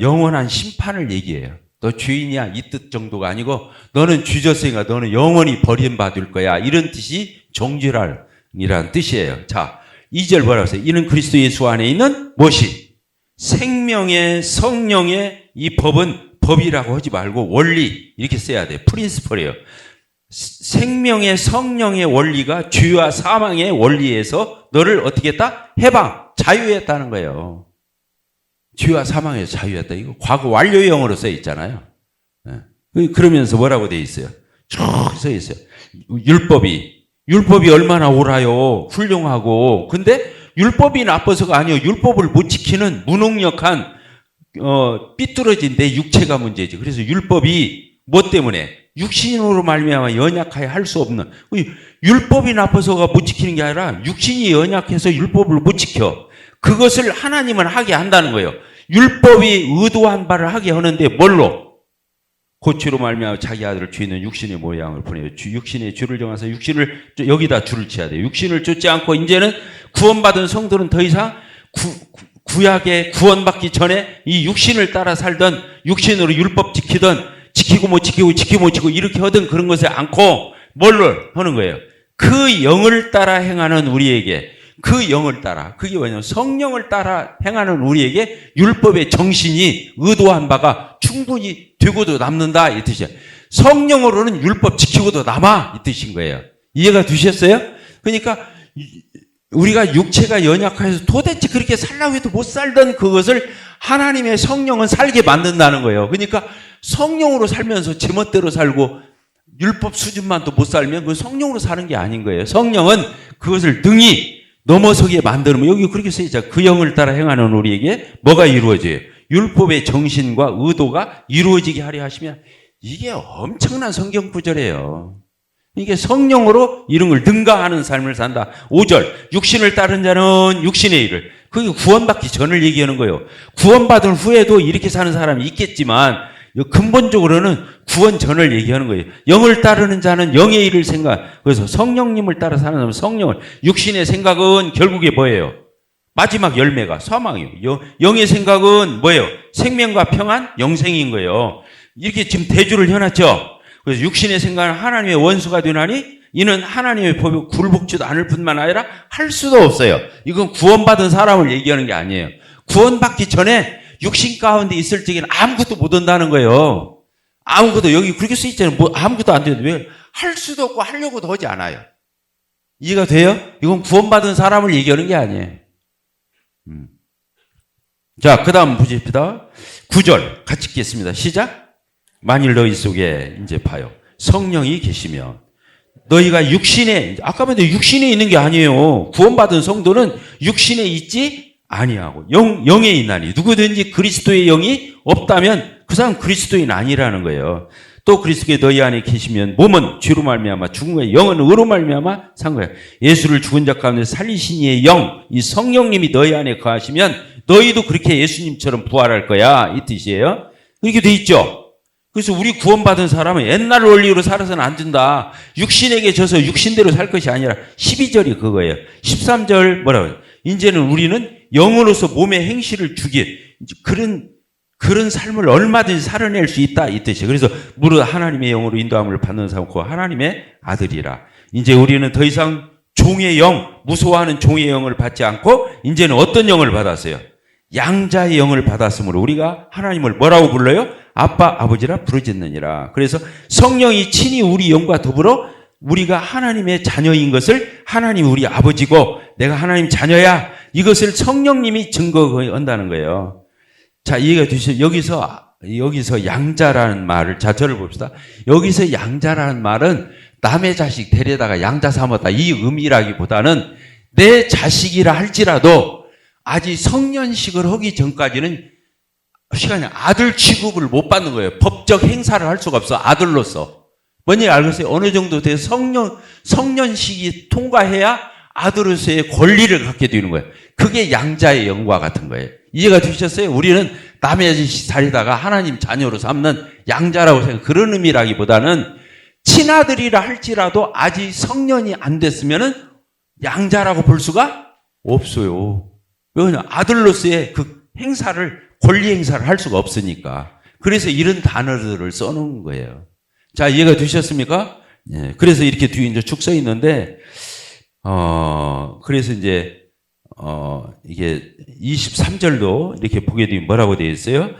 Speaker 1: 영원한 심판을 얘기해요. 너 죄인이야 이 뜻 정도가 아니고 너는 죄졌으니까 너는 영원히 버림받을 거야 이런 뜻이 정죄라는 뜻이에요. 자 2절 뭐라고 했어요? 이는 그리스도 예수 안에 있는 무엇이? 생명의 성령의 이 법은 법이라고 하지 말고 원리 이렇게 써야 돼. 프린시플이에요. 생명의 성령의 원리가 죄와 사망의 원리에서 너를 어떻게 했다? 해방, 자유했다는 거예요. 죄와 사망에서 자유했다. 이거 과거 완료형으로 써 있잖아요. 그러면서 뭐라고 돼 있어요? 쭉 써 있어요. 율법이 얼마나 옳아요. 훌륭하고. 근데 율법이 나빠서가 아니에요. 율법을 못 지키는 무능력한 삐뚤어진 내 육체가 문제지. 그래서 율법이 뭐 때문에? 육신으로 말미암아 연약하여 할 수 없는. 율법이 나빠서가 못 지키는 게 아니라 육신이 연약해서 율법을 못 지켜. 그것을 하나님은 하게 한다는 거예요. 율법이 의도한 바를 하게 하는데 뭘로? 고치로 말미암아 자기 아들을 주인은 육신의 모양을 보내요. 육신의 주를 정하서 육신을 여기다 줄을 쳐야 돼요. 육신을 쫓지 않고 이제는 구원받은 성도는 더 이상 구약에 구원받기 전에 이 육신을 따라 살던 육신으로 율법 지키던 지키고 못 지키고 이렇게 하던 그런 것에 않고 뭘로 하는 거예요? 그 영을 따라 행하는 우리에게 그 영을 따라 그게 뭐냐면 성령을 따라 행하는 우리에게 율법의 정신이 의도한 바가 충분히 되고도 남는다 이 뜻이에요. 성령으로는 율법 지키고도 남아 이 뜻인 거예요. 이해가 되셨어요? 그러니까 우리가 육체가 연약해서 도대체 그렇게 살라고 해도 못 살던 그것을 하나님의 성령은 살게 만든다는 거예요. 그러니까 성령으로 살면서 제멋대로 살고 율법 수준만 또 못 살면 그 성령으로 사는 게 아닌 거예요. 성령은 그것을 등이 넘어서게 만드는, 여기 그렇게 써있죠. 그 영을 따라 행하는 우리에게 뭐가 이루어져요? 율법의 정신과 의도가 이루어지게 하려 하시면 이게 엄청난 성경 구절이에요. 이게 성령으로 이런 걸 능가하는 삶을 산다. 5절 육신을 따른 자는 육신의 일을. 그게 구원받기 전을 얘기하는 거예요. 구원받은 후에도 이렇게 사는 사람이 있겠지만 근본적으로는 구원 전을 얘기하는 거예요. 영을 따르는 자는 영의 일을 생각. 그래서 성령님을 따라 사는 사람은 성령을. 육신의 생각은 결국에 뭐예요? 마지막 열매가 사망이에요. 영의 생각은 뭐예요? 생명과 평안, 영생인 거예요. 이렇게 지금 대주를 해놨죠. 그래서 육신의 생각은 하나님의 원수가 되나니 이는 하나님의 법에 굴복지도 않을 뿐만 아니라 할 수도 없어요. 이건 구원받은 사람을 얘기하는 게 아니에요. 구원받기 전에 육신 가운데 있을 적에는 아무것도 못 한다는 거예요. 아무것도 여기 그렇게 써 있잖아요. 뭐 아무것도 안 되는데 왜 할 수도 없고 하려고도 하지 않아요. 이해가 돼요? 이건 구원받은 사람을 얘기하는 게 아니에요. 자, 그 다음 보십시다. 9절 같이 읽겠습니다. 시작. 만일 너희 속에 이제 봐요. 성령이 계시면 너희가 육신에, 아까 말했는데 육신에 있는 게 아니에요. 구원받은 성도는 육신에 있지 아니하고 영에 있나니 누구든지 그리스도의 영이 없다면 그 사람 그리스도인 아니라는 거예요. 또 그리스도의 너희 안에 계시면 몸은 죄로 말미암아 죽은 거예요. 영은 의로 말미암아 산 거예요. 예수를 죽은 자 가운데 살리신 이의 영, 이 성령님이 너희 안에 거하시면 너희도 그렇게 예수님처럼 부활할 거야 이 뜻이에요. 이렇게 돼 있죠. 그래서 우리 구원받은 사람은 옛날 원리로 살아서는 안 된다. 육신에게 져서 육신대로 살 것이 아니라 12절이 그거예요. 13절 뭐라고요? 이제는 우리는 영으로서 몸의 행실을 주기 그런 삶을 얼마든지 살아낼 수 있다 이 뜻이에요. 그래서 무릇 하나님의 영으로 인도함을 받는 사람 그 하나님의 아들이라. 이제 우리는 더 이상 종의 영, 무서워하는 종의 영을 받지 않고 이제는 어떤 영을 받았어요? 양자의 영을 받았으므로 우리가 하나님을 뭐라고 불러요? 아빠, 아버지라 부르짖느니라. 그래서 성령이 친히 우리 영과 더불어 우리가 하나님의 자녀인 것을 하나님 우리 아버지고 내가 하나님 자녀야 이것을 성령님이 증거한다는 거예요. 자, 이해가 되시죠? 여기서 양자라는 말을, 자, 저를 봅시다. 여기서 양자라는 말은 남의 자식 데려다가 양자 삼았다 이 의미라기보다는 내 자식이라 할지라도 아직 성년식을 하기 전까지는 시간이 아들 취급을 못 받는 거예요. 법적 행사를 할 수가 없어. 아들로서. 뭔지 알겠어요? 어느 정도 돼서 성년식이 통과해야 아들로서의 권리를 갖게 되는 거예요. 그게 양자의 영과 같은 거예요. 이해가 되셨어요? 우리는 남의 자식 살리다가 하나님 자녀로 삼는 양자라고 생각. 그런 의미라기보다는 친아들이라 할지라도 아직 성년이 안 됐으면은 양자라고 볼 수가 없어요. 왜냐하면 아들로서의 그 행사를 권리 행사를 할 수가 없으니까. 그래서 이런 단어들을 써놓은 거예요. 자, 이해가 되셨습니까? 예. 그래서 이렇게 뒤에 이제 쭉 써 있는데, 그래서 이제, 이게 23절도 이렇게 보게 되면 뭐라고 되어 있어요?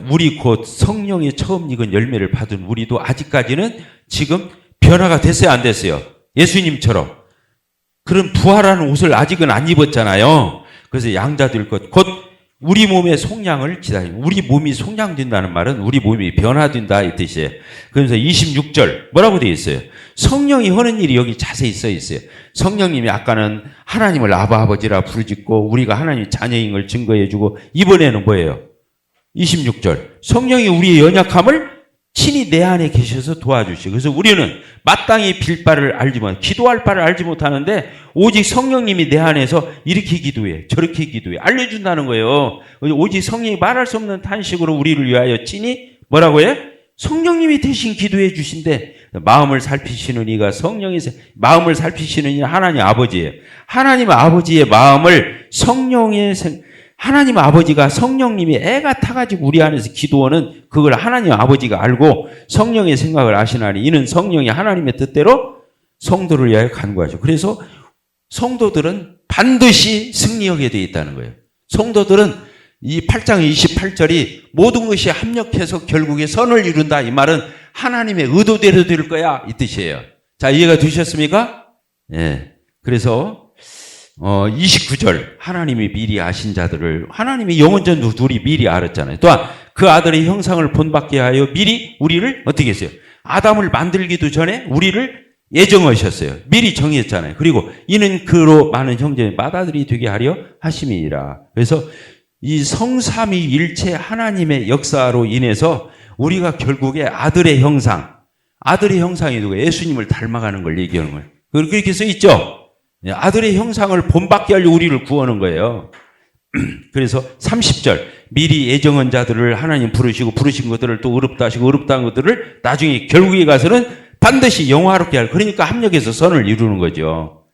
Speaker 1: 우리 곧 성령의 처음 익은 열매를 받은 우리도 아직까지는 지금 변화가 됐어요, 안 됐어요? 예수님처럼. 그런 부활하는 옷을 아직은 안 입었잖아요. 그래서 양자될 것, 곧 우리 몸의 속량을 기다리고, 우리 몸이 속량된다는 말은 우리 몸이 변화된다 이 뜻이에요. 그러면서 26절 뭐라고 되어 있어요? 성령이 하는 일이 여기 자세히 써 있어요. 성령님이 아까는 하나님을 아버지라 부르짖고 우리가 하나님 자녀인 걸 증거해주고, 이번에는 뭐예요? 26절 성령이 우리의 연약함을 친히 내 안에 계셔서 도와주시고, 그래서 우리는 마땅히 빌 바를 알지 못, 기도할 바를 알지 못하는데 오직 성령님이 내 안에서 이렇게 기도해 저렇게 기도해 알려준다는 거예요. 오직 성령이 말할 수 없는 탄식으로 우리를 위하여 친히 뭐라고 해? 성령님이 대신 기도해 주신대. 마음을 살피시는 이가 성령이, 마음을 살피시는 이는 하나님 아버지예요. 하나님 아버지의 마음을 성령의 하나님 아버지가 성령님이 애가 타가지고 우리 안에서 기도하는 그걸 하나님 아버지가 알고 성령의 생각을 아시나니 이는 성령이 하나님의 뜻대로 성도를 위하여 간구하죠. 그래서 성도들은 반드시 승리하게 되어 있다는 거예요. 성도들은 이 8장 28절이 모든 것이 합력해서 결국에 선을 이룬다. 이 말은 하나님의 의도대로 될 거야 이 뜻이에요. 자, 이해가 되셨습니까? 예. 그래서 29절 하나님이 미리 아신 자들을, 하나님이 영원전 둘이 미리 알았잖아요. 또한 그 아들의 형상을 본받게 하여 미리 우리를 어떻게 했어요? 아담을 만들기도 전에 우리를 예정하셨어요. 미리 정했잖아요. 그리고 이는 그로 많은 형제의 맏아들이 되게 하려 하심이라. 그래서 이 성삼위일체 하나님의 역사로 인해서 우리가 결국에 아들의 형상이 누구예요? 예수님을 닮아가는 걸 얘기하는 거예요. 그렇게 써 있죠? 아들의 형상을 본받게 하려 우리를 구하는 거예요. 그래서 30절 미리 예정한 자들을 하나님 부르시고 부르신 것들을 또 의롭다 하시고 의롭다 한 것들을 나중에 결국에 가서는 반드시 영화롭게 할, 그러니까 합력해서 선을 이루는 거죠.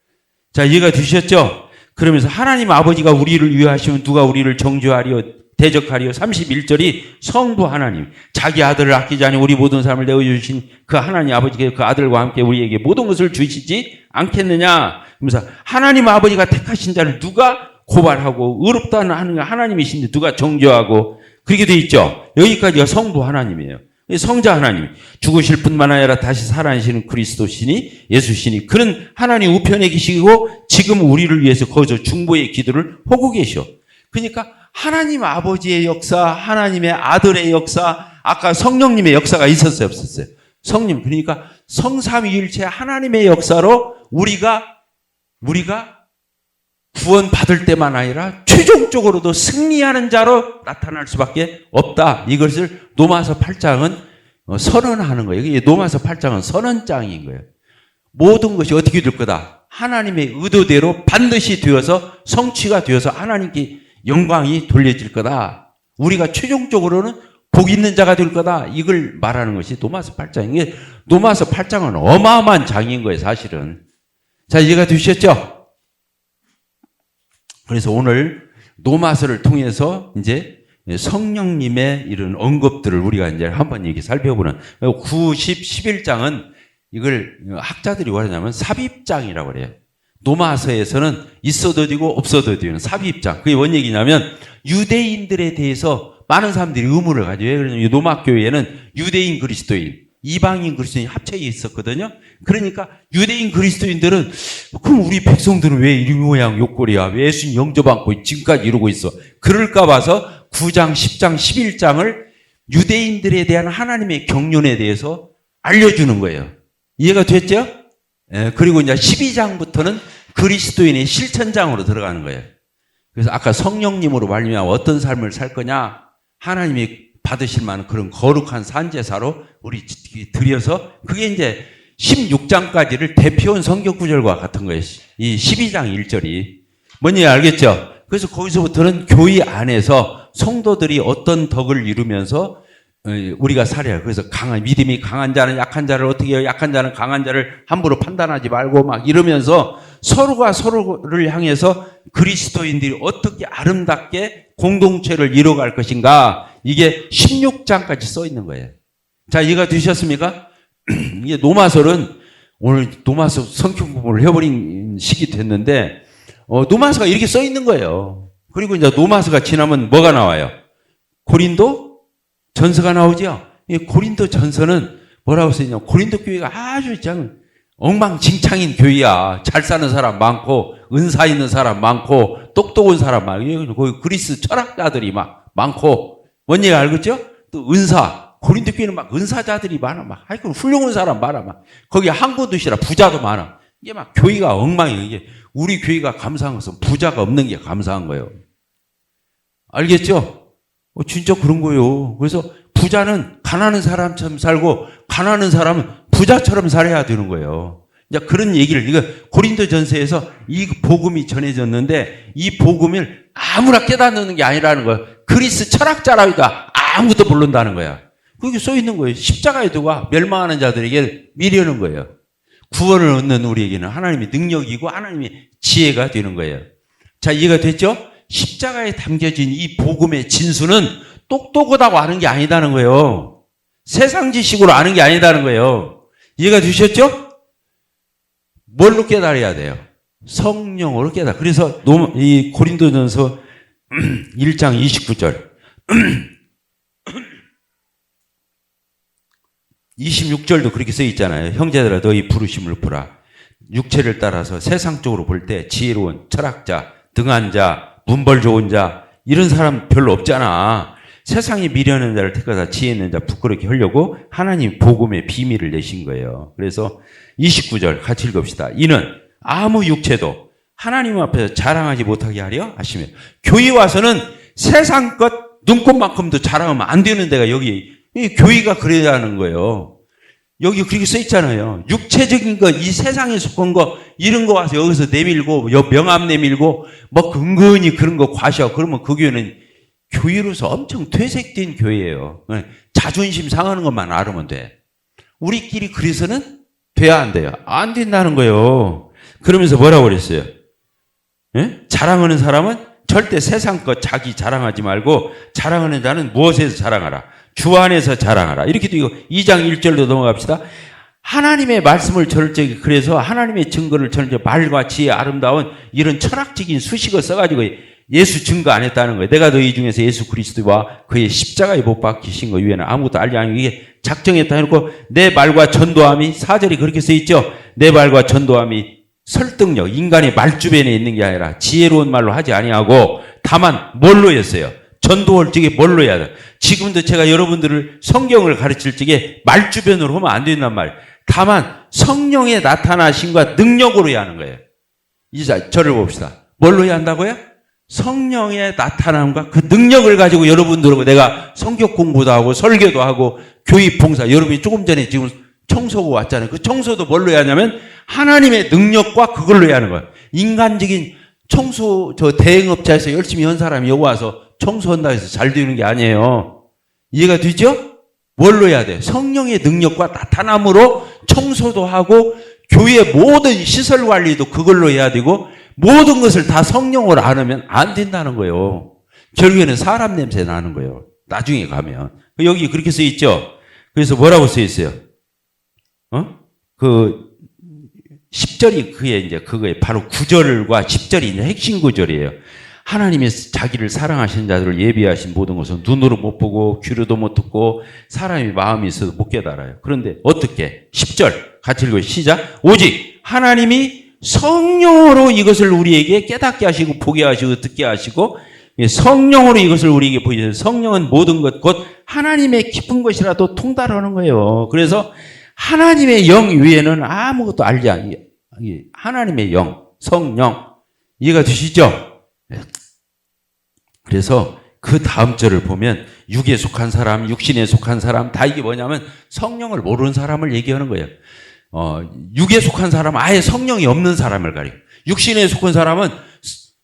Speaker 1: 자, 이해가 되셨죠? 그러면서 하나님 아버지가 우리를 위하시면 누가 우리를 정죄하리요 대적하리요. 31절이 성부 하나님 자기 아들을 아끼지 아니 우리 모든 사람을 내어주신 그 하나님 아버지께 그 아들과 함께 우리에게 모든 것을 주시지 않겠느냐. 그러면서 하나님 아버지가 택하신 자를 누가 고발하고 의롭다는 하나님이신데 누가 정죄하고, 그렇게 돼 있죠. 여기까지가 성부 하나님이에요. 성자 하나님, 죽으실 뿐만 아니라 다시 살아나시는 그리스도시니 예수시니 그는 하나님 우편에 계시고 지금 우리를 위해서 거기서 중보의 기도를 하고 계셔. 그러니까 하나님 아버지의 역사, 하나님의 아들의 역사, 아까 성령님의 역사가 있었어요, 없었어요? 성령, 그러니까 성삼위일체 하나님의 역사로 우리가 구원받을 때만 아니라 최종적으로도 승리하는 자로 나타날 수밖에 없다. 이것을 로마서 8장은 선언하는 거예요. 이게 로마서 8장은 선언장인 거예요. 모든 것이 어떻게 될 거다? 하나님의 의도대로 반드시 되어서 성취가 되어서 하나님께 영광이 돌려질 거다. 우리가 최종적으로는 복 있는 자가 될 거다. 이걸 말하는 것이 로마서 8장인 게, 로마서 8장은 어마어마한 장인 거예요, 사실은. 자, 이해가 되셨죠? 그래서 오늘 로마서를 통해서 이제 성령님의 이런 언급들을 우리가 이제 한번 이렇게 살펴보는 9, 10, 11장은 이걸 학자들이 말하자면 삽입장이라고 그래요. 로마서에서는 있어도 되고 없어도 되는 삽입장. 그게 뭔 얘기냐면 유대인들에 대해서 많은 사람들이 의문을 가져요. 왜 그러냐면 로마 교회에는 유대인 그리스도인, 이방인 그리스도인이 합쳐져 있었거든요. 그러니까 유대인 그리스도인들은 그럼 우리 백성들은 왜 이 모양 욕골이야? 왜 예수님 영접 않고 지금까지 이러고 있어? 그럴까 봐서 9장, 10장, 11장을 유대인들에 대한 하나님의 경륜에 대해서 알려주는 거예요. 이해가 됐죠? 예, 그리고 이제 12장부터는 그리스도인의 실천장으로 들어가는 거예요. 그래서 아까 성령님으로 말미암아 어떤 삶을 살 거냐? 하나님이 받으실 만한 그런 거룩한 산제사로 우리 드려서, 그게 이제 16장까지를 대표한 성경 구절과 같은 거예요. 이 12장 1절이. 뭔지 알겠죠? 그래서 거기서부터는 교회 안에서 성도들이 어떤 덕을 이루면서 우리가 살아요. 그래서 믿음이 강한 자는 약한 자를 어떻게 해요? 약한 자는 강한 자를 함부로 판단하지 말고 막 이러면서 서로가 서로를 향해서 그리스도인들이 어떻게 아름답게 공동체를 이뤄갈 것인가, 이게 16장까지 써 있는 거예요. 자, 이해가 되셨습니까? 이게 로마서는 오늘 로마서 성경 공부를 해버린 시기 됐는데 로마서가 이렇게 써 있는 거예요. 그리고 이제 로마서가 지나면 뭐가 나와요? 고린도, 전서가 나오죠. 이 고린도 전서는 뭐라고 써있냐? 고린도 교회가 아주 참 엉망진창인 교회야. 잘 사는 사람 많고 은사 있는 사람 많고 똑똑한 사람 많고 거기 그리스 철학자들이 막 많고 뭔 얘기 알겠죠? 또 은사 고린도 교회는 막 은사자들이 많아. 막 하여튼 훌륭한 사람 많아. 막 거기 항구 도시라 부자도 많아. 이게 막 교회가 엉망이에요. 이게 우리 교회가 감사한 것은 부자가 없는 게 감사한 거예요. 알겠죠? 진짜 그런 거예요. 그래서 부자는 가난한 사람처럼 살고 가난한 사람은 부자처럼 살아야 되는 거예요. 이제 그런 얘기를 이거 고린도전서에서 이 복음이 전해졌는데 이 복음을 아무나 깨닫는 게 아니라는 거예요. 그리스 철학자라도 아무도 모른다는 거야. 그게 써 있는 거예요. 십자가에 두고 멸망하는 자들에게 미려는 거예요. 구원을 얻는 우리에게는 하나님의 능력이고 하나님의 지혜가 되는 거예요. 자, 이해가 됐죠? 십자가에 담겨진 이 복음의 진수는 똑똑하다고 아는 게 아니다는 거예요. 세상 지식으로 아는 게 아니다는 거예요. 이해가 되셨죠? 뭘로 깨달아야 돼요? 성령으로 깨달아. 그래서 이 고린도전서 1장 29절 26절도 그렇게 써 있잖아요. 형제들아 너희 부르심을 보라. 육체를 따라서 세상적으로 볼 때 지혜로운 철학자, 등한 자, 문벌 좋은 자 이런 사람 별로 없잖아. 세상에 미련한 자를 택하사 지혜 있는 자 부끄럽게 하려고 하나님 복음의 비밀을 내신 거예요. 그래서 29절 같이 읽읍시다. 이는 아무 육체도 하나님 앞에서 자랑하지 못하게 하려 하시며 교회 와서는 세상 것 눈꽃만큼도 자랑하면 안 되는 데가 여기 이 교회가 그래야 하는 거예요. 여기 그렇게 써 있잖아요. 육체적인 거, 이 세상에 속한 거, 이런 거 와서 여기서 내밀고, 명함 내밀고, 뭐 근근히 그런 거 과시하고, 그러면 그 교회는 교회로서 엄청 퇴색된 교회예요. 자존심 상하는 것만 알으면 돼. 우리끼리 그래서는 돼야 안 돼요. 안 된다는 거예요. 그러면서 뭐라고 그랬어요? 예? 자랑하는 사람은 절대 세상 것 자기 자랑하지 말고, 자랑하는 자는 무엇에서 자랑하라? 주 안에서 자랑하라. 이렇게 되고 2장 1절로 넘어갑시다. 하나님의 말씀을 전할 적에 그래서 하나님의 증거를 전할 적에 말과 지혜 아름다운 이런 철학적인 수식을 써가지고 예수 증거 안 했다는 거예요. 내가 너희 중에서 예수 그리스도와 그의 십자가에 못 박히신 것 위에는 아무것도 알지 않고 이게 작정했다 해놓고 내 말과 전도함이 4절이 그렇게 써 있죠. 내 말과 전도함이 설득력, 인간의 말주변에 있는 게 아니라 지혜로운 말로 하지 아니하고 다만 뭘로 했어요? 전도할 적에 뭘로 해야 돼? 지금도 제가 여러분들을 성경을 가르칠 적에 말주변으로 하면 안 된단 말이에요. 다만 성령의 나타나심과 능력으로 해야 하는 거예요. 이제 저를 봅시다. 뭘로 해야 한다고요? 성령의 나타남과 그 능력을 가지고 여러분들하고 내가 성경 공부도 하고 설교도 하고 교육 봉사, 여러분이 조금 전에 지금 청소하고 왔잖아요. 그 청소도 뭘로 해야 하냐면 하나님의 능력과 그걸로 해야 하는 거예요. 인간적인 청소, 대행업자에서 열심히 한 사람이 여기 와서 청소한다 해서 잘 되는 게 아니에요. 이해가 되죠? 뭘로 해야 돼? 성령의 능력과 나타남으로 청소도 하고 교회 모든 시설 관리도 그걸로 해야 되고 모든 것을 다 성령으로 안 하면 안 된다는 거예요. 결국에는 사람 냄새 나는 거예요. 나중에 가면. 여기 그렇게 써 있죠? 그래서 뭐라고 써 있어요? 10절이 그거에 바로 9절과 10절이 이제 핵심 구절이에요. 하나님이 자기를 사랑하시는 자들을 예비하신 모든 것은 눈으로 못 보고 귀로도 못 듣고 사람이 마음이 있어도 못 깨달아요. 그런데 어떻게? 10절 같이 읽어요. 시작. 오직 하나님이 성령으로 이것을 우리에게 깨닫게 하시고 보게 하시고 듣게 하시고 성령으로 이것을 우리에게 보이셔서 성령은 모든 것 곧 하나님의 깊은 것이라도 통달하는 거예요. 그래서 하나님의 영 위에는 아무것도 알지 않아요. 하나님의 영, 성령 이해가 되시죠? 그래서 그 다음 절을 보면 육에 속한 사람, 육신에 속한 사람 다 이게 뭐냐면 성령을 모르는 사람을 얘기하는 거예요. 육에 속한 사람은 아예 성령이 없는 사람을 가리켜. 육신에 속한 사람은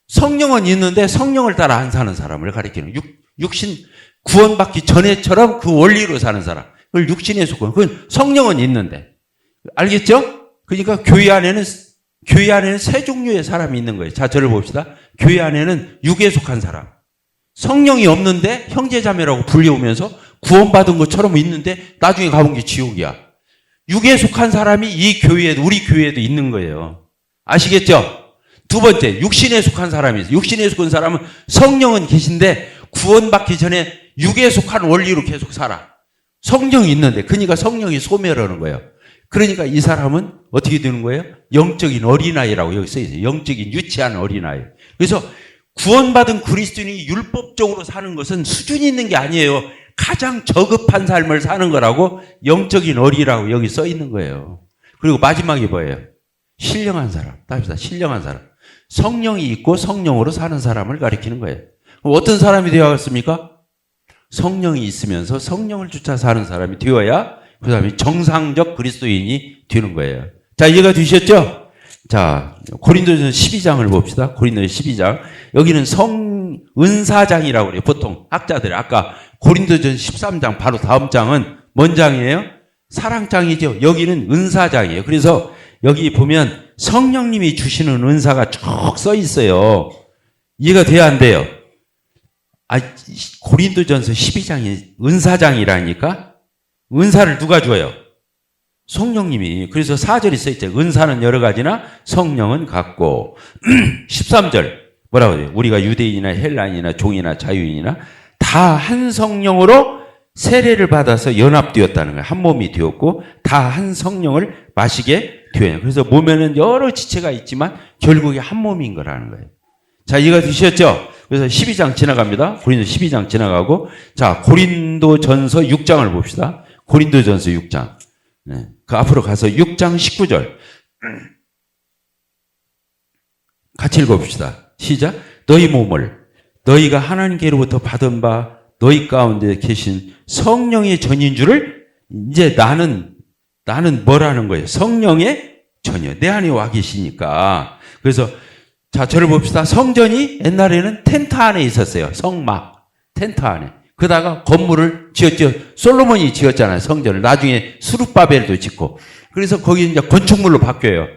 Speaker 1: 성령은 있는데 성령을 따라 안 사는 사람을 가리키는 육신 구원받기 전에처럼 그 원리로 사는 사람. 그걸 육신에 속한. 그건 성령은 있는데. 알겠죠? 그러니까 교회 안에는 세 종류의 사람이 있는 거예요. 자, 저를 봅시다. 교회 안에는 육에 속한 사람. 성령이 없는데 형제자매라고 불려오면서 구원받은 것처럼 있는데 나중에 가본 게 지옥이야. 육에 속한 사람이 이 교회에도, 우리 교회에도 있는 거예요. 아시겠죠? 두 번째, 육신에 속한 사람이 있어요. 육신에 속한 사람은 성령은 계신데 구원받기 전에 육에 속한 원리로 계속 살아. 성령이 있는데, 그러니까 성령이 소멸하는 거예요. 그러니까 이 사람은 어떻게 되는 거예요? 영적인 어린아이라고 여기 써 있어요. 영적인 유치한 어린아이. 그래서 구원받은 그리스도인이 율법적으로 사는 것은 수준이 있는 게 아니에요. 가장 저급한 삶을 사는 거라고 영적인 어리라고 여기 써 있는 거예요. 그리고 마지막이 뭐예요? 신령한 사람. 답니다. 신령한 사람. 성령이 있고 성령으로 사는 사람을 가리키는 거예요. 그럼 어떤 사람이 되어야겠습니까? 성령이 있으면서 성령을 쫓아 사는 사람이 되어야 그 사람이 정상적 그리스도인이 되는 거예요. 자, 이해가 되셨죠? 자, 고린도전서 12장을 봅시다. 고린도전서 12장. 여기는 은사장이라고 그래요. 보통 학자들이. 아까 고린도전서 13장 바로 다음 장은 뭔 장이에요? 사랑장이죠. 여기는 은사장이에요. 그래서 여기 보면 성령님이 주시는 은사가 쭉 써 있어요. 이해가 돼야 안 돼요? 고린도전서 12장이 은사장이라니까? 은사를 누가 줘요? 성령님이. 그래서 4절이 써있죠. 은사는 여러 가지나 성령은 같고 13절 뭐라고 해요? 우리가 유대인이나 헬라인이나 종이나 자유인이나 다 한 성령으로 세례를 받아서 연합되었다는 거예요. 한 몸이 되었고 다 한 성령을 마시게 되어요. 그래서 몸에는 여러 지체가 있지만 결국에 한 몸인 거라는 거예요. 자, 이해가 되셨죠? 그래서 12장 지나갑니다. 고린도 12장 지나가고 자, 고린도전서 6장을 봅시다. 고린도전서 6장. 네. 그 앞으로 가서 6장 19절. 같이 읽어봅시다. 시작. 너희 몸을 너희가 하나님께로부터 받은 바 너희 가운데 계신 성령의 전인 줄을 이제 나는 뭐라는 거예요? 성령의 전이요. 내 안에 와 계시니까. 그래서 자, 저를 봅시다. 성전이 옛날에는 텐트 안에 있었어요. 성막. 텐트 안에. 그러다가 건물을 지었죠. 솔로몬이 지었잖아요. 성전을. 나중에 수룹바벨도 짓고. 그래서 거기 이제 건축물로 바뀌어요.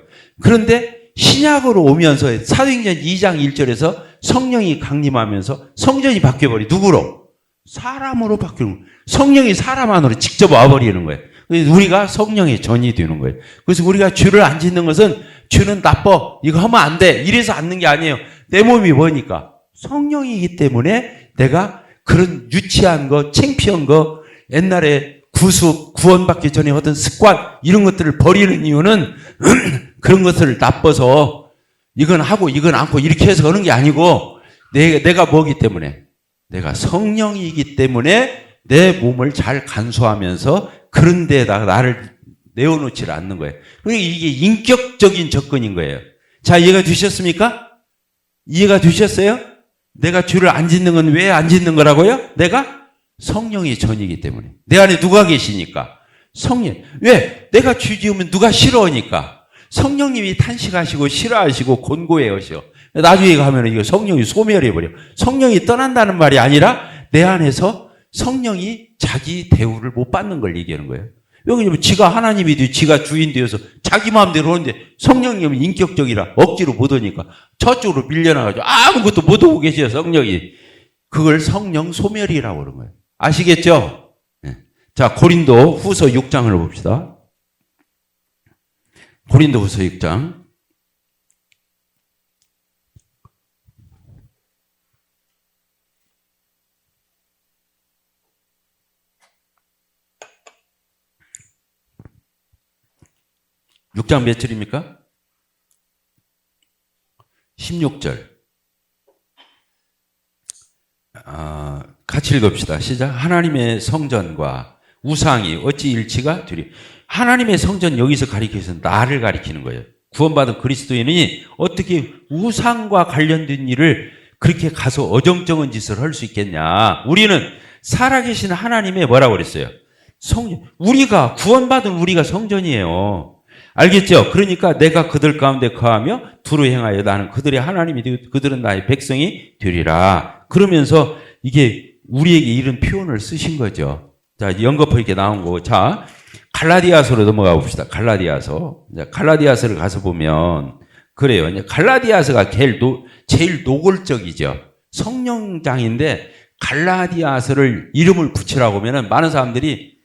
Speaker 1: 그런데 신약으로 오면서 사도행전 2장 1절에서 성령이 강림하면서 성전이 바뀌어버려. 누구로? 사람으로 바뀌는 거예요. 성령이 사람 안으로 직접 와버리는 거예요. 우리가 성령의 전이 되는 거예요. 그래서 우리가 죄를 안 짓는 것은 죄는 나빠. 이거 하면 안 돼. 이래서 않는 게 아니에요. 내 몸이 뭐니까? 성령이기 때문에 내가 그런 유치한 거, 창피한 거, 옛날에 구원받기 전에 하던 습관, 이런 것들을 버리는 이유는 그런 것을 나빠서 이건 하고 이건 않고 이렇게 해서 하는 게 아니고 내가 뭐기 때문에? 내가 성령이기 때문에 내 몸을 잘 간수하면서 그런 데에다가 나를 내어놓지 않는 거예요. 그러니까 이게 인격적인 접근인 거예요. 자, 이해가 되셨습니까? 이해가 되셨어요? 내가 죄를 안 짓는 건 왜 안 짓는 거라고요? 내가 성령의 전이기 때문에. 내 안에 누가 계시니까? 성령. 왜? 내가 죄 지으면 누가 싫어하니까. 성령님이 탄식하시고 싫어하시고 곤고해 하셔. 나중에 가면 이거 성령이 소멸해버려. 성령이 떠난다는 말이 아니라 내 안에서 성령이 자기 대우를 못 받는 걸 얘기하는 거예요. 왜냐면 지가 하나님이 되고 지가 주인 되어서 자기 마음대로 하는데 성령님은 인격적이라 억지로 못 오니까 저쪽으로 밀려나가지고 아무것도 못 오고 계셔요. 성령이. 그걸 성령 소멸이라고 그러는 거예요. 아시겠죠? 네. 자, 고린도 후서 6장을 봅시다. 고린도 후서 6장. 육 장 몇 절입니까? 16절. 같이 읽읍시다. 시작. 하나님의 성전과 우상이 어찌 일치가 되리. 하나님의 성전 여기서 가리켜서 나를 가리키는 거예요. 구원받은 그리스도인이 어떻게 우상과 관련된 일을 그렇게 가서 어정쩡한 짓을 할 수 있겠냐. 우리는 살아계신 하나님의 뭐라고 그랬어요? 성전. 우리가 구원받은 우리가 성전이에요. 알겠죠? 그러니까 내가 그들 가운데 거하며 두루 행하여 나는 그들의 하나님이 되고 그들은 나의 백성이 되리라. 그러면서 이게 우리에게 이런 표현을 쓰신 거죠. 자, 연거푸 이렇게 나온 거고. 자, 갈라디아서로 넘어가 봅시다. 갈라디아서. 갈라디아서를 가서 보면 그래요. 갈라디아서가 제일 노골적이죠. 성령장인데 갈라디아서를 이름을 붙이라고 하면은 많은 사람들이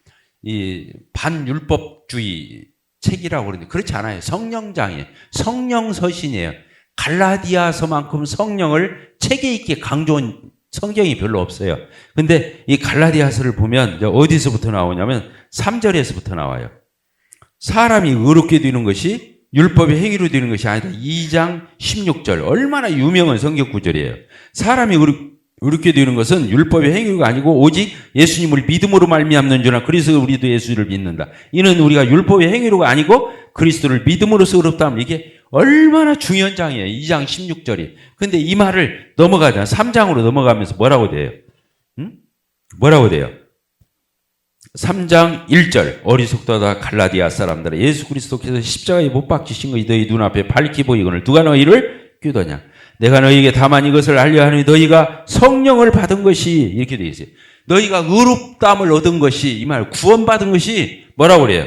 Speaker 1: 이 반율법주의 책이라고 그러는데 그렇지 않아요. 성령장이에요. 성령 서신이에요. 갈라디아서만큼 성령을 체계 있게 강조한 성경이 별로 없어요. 근데 이 갈라디아서를 보면 이제 어디서부터 나오냐면 3절에서부터 나와요. 사람이 의롭게 되는 것이 율법의 행위로 되는 것이 아니다. 2장 16절. 얼마나 유명한 성경 구절이에요. 사람이 의롭게 되는 것은 율법의 행위가 아니고 오직 예수님을 믿음으로 말미암는지라. 그래서 우리도 예수를 믿는다. 이는 우리가 율법의 행위로가 아니고 그리스도를 믿음으로써 의롭다 하면 이게 얼마나 중요한 장이에요. 2장 16절이. 근데 이 말을 넘어가잖아. 3장으로 넘어가면서 뭐라고 돼요? 뭐라고 돼요? 3장 1절. 어리석다다 갈라디아 사람들아, 예수 그리스도께서 십자가에 못 박히신 것이 너희 눈앞에 밝히 보이거늘 누가 너희를 끼우더냐. 내가 너희에게 다만 이것을 알려 하니 너희가 성령을 받은 것이, 이렇게 되어 있어요. 너희가 의롭다함을 얻은 것이, 이 말 구원받은 것이 뭐라고 그래요?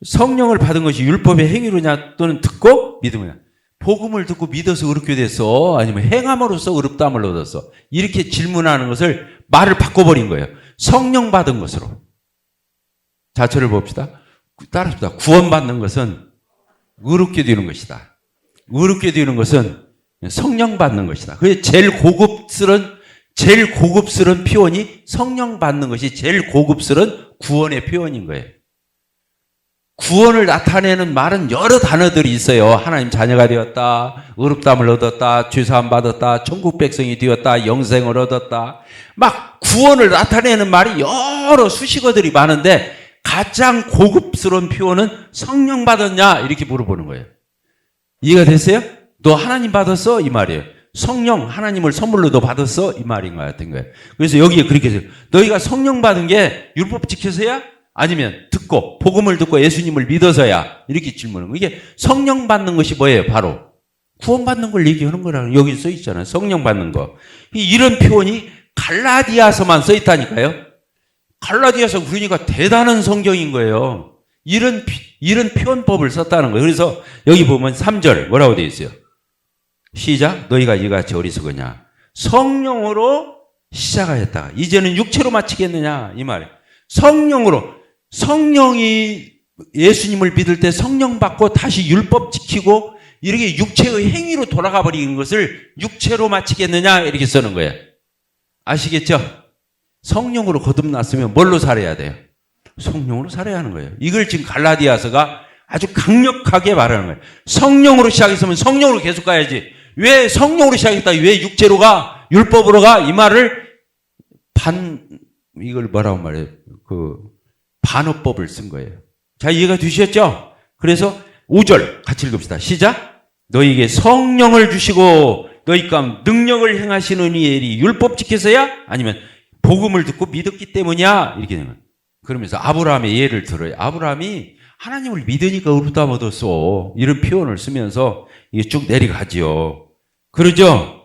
Speaker 1: 성령을 받은 것이 율법의 행위로냐 또는 듣고 믿음이냐. 복음을 듣고 믿어서 의롭게 됐어? 아니면 행함으로써 의롭다함을 얻었어? 이렇게 질문하는 것을 말을 바꿔버린 거예요. 성령 받은 것으로. 자체를 봅시다. 따라합시다. 구원받는 것은 의롭게 되는 것이다. 의롭게 되는 것은 성령 받는 것이다. 그게 제일 고급스러운 표현이 성령 받는 것이 제일 고급스러운 구원의 표현인 거예요. 구원을 나타내는 말은 여러 단어들이 있어요. 하나님 자녀가 되었다, 의롭다함을 얻었다, 죄사함 받았다, 천국 백성이 되었다, 영생을 얻었다. 막 구원을 나타내는 말이 여러 수식어들이 많은데 가장 고급스러운 표현은 성령 받았냐? 이렇게 물어보는 거예요. 이해가 됐어요? 너 하나님 받았어? 이 말이에요. 성령, 하나님을 선물로 너 받았어? 이 말인 것 같은 거예요. 그래서 여기에 그렇게 해서 너희가 성령 받은 게 율법 지켜서야? 아니면 듣고 복음을 듣고 예수님을 믿어서야? 이렇게 질문하는 거예요. 이게 성령 받는 것이 뭐예요? 바로 구원받는 걸 얘기하는 거라는, 여기 써 있잖아요. 성령 받는 거. 이런 표현이 갈라디아서만 써 있다니까요. 갈라디아서 그러니까 대단한 성경인 거예요. 이런 표현법을 썼다는 거예요. 그래서 여기 보면 3절 뭐라고 되어 있어요? 시작. 너희가 이같이 어리석으냐. 성령으로 시작하였다. 이제는 육체로 마치겠느냐. 이 말이에요. 성령이 예수님을 믿을 때 성령 받고 다시 율법 지키고 이렇게 육체의 행위로 돌아가 버리는 것을 육체로 마치겠느냐. 이렇게 쓰는 거예요. 아시겠죠? 성령으로 거듭났으면 뭘로 살아야 돼요? 성령으로 살아야 하는 거예요. 이걸 지금 갈라디아서가 아주 강력하게 말하는 거예요. 성령으로 시작했으면 성령으로 계속 가야지. 왜 성령으로 시작했다? 왜 육체로 가? 율법으로 가? 이 말을 이걸 뭐라고 말해요? 반어법을 쓴 거예요. 자, 이해가 되셨죠? 그래서 5절 같이 읽읍시다. 시작. 너희에게 성령을 주시고 너희 가운데 능력을 행하시는 이 일이 율법 지켜서야? 아니면 복음을 듣고 믿었기 때문이야? 이렇게 되는 거예요. 그러면서 아브라함의 예를 들어요. 아브라함이 하나님을 믿으니까 의롭다함 얻었어. 이런 표현을 쓰면서 이게 쭉 내려가지요. 그러죠?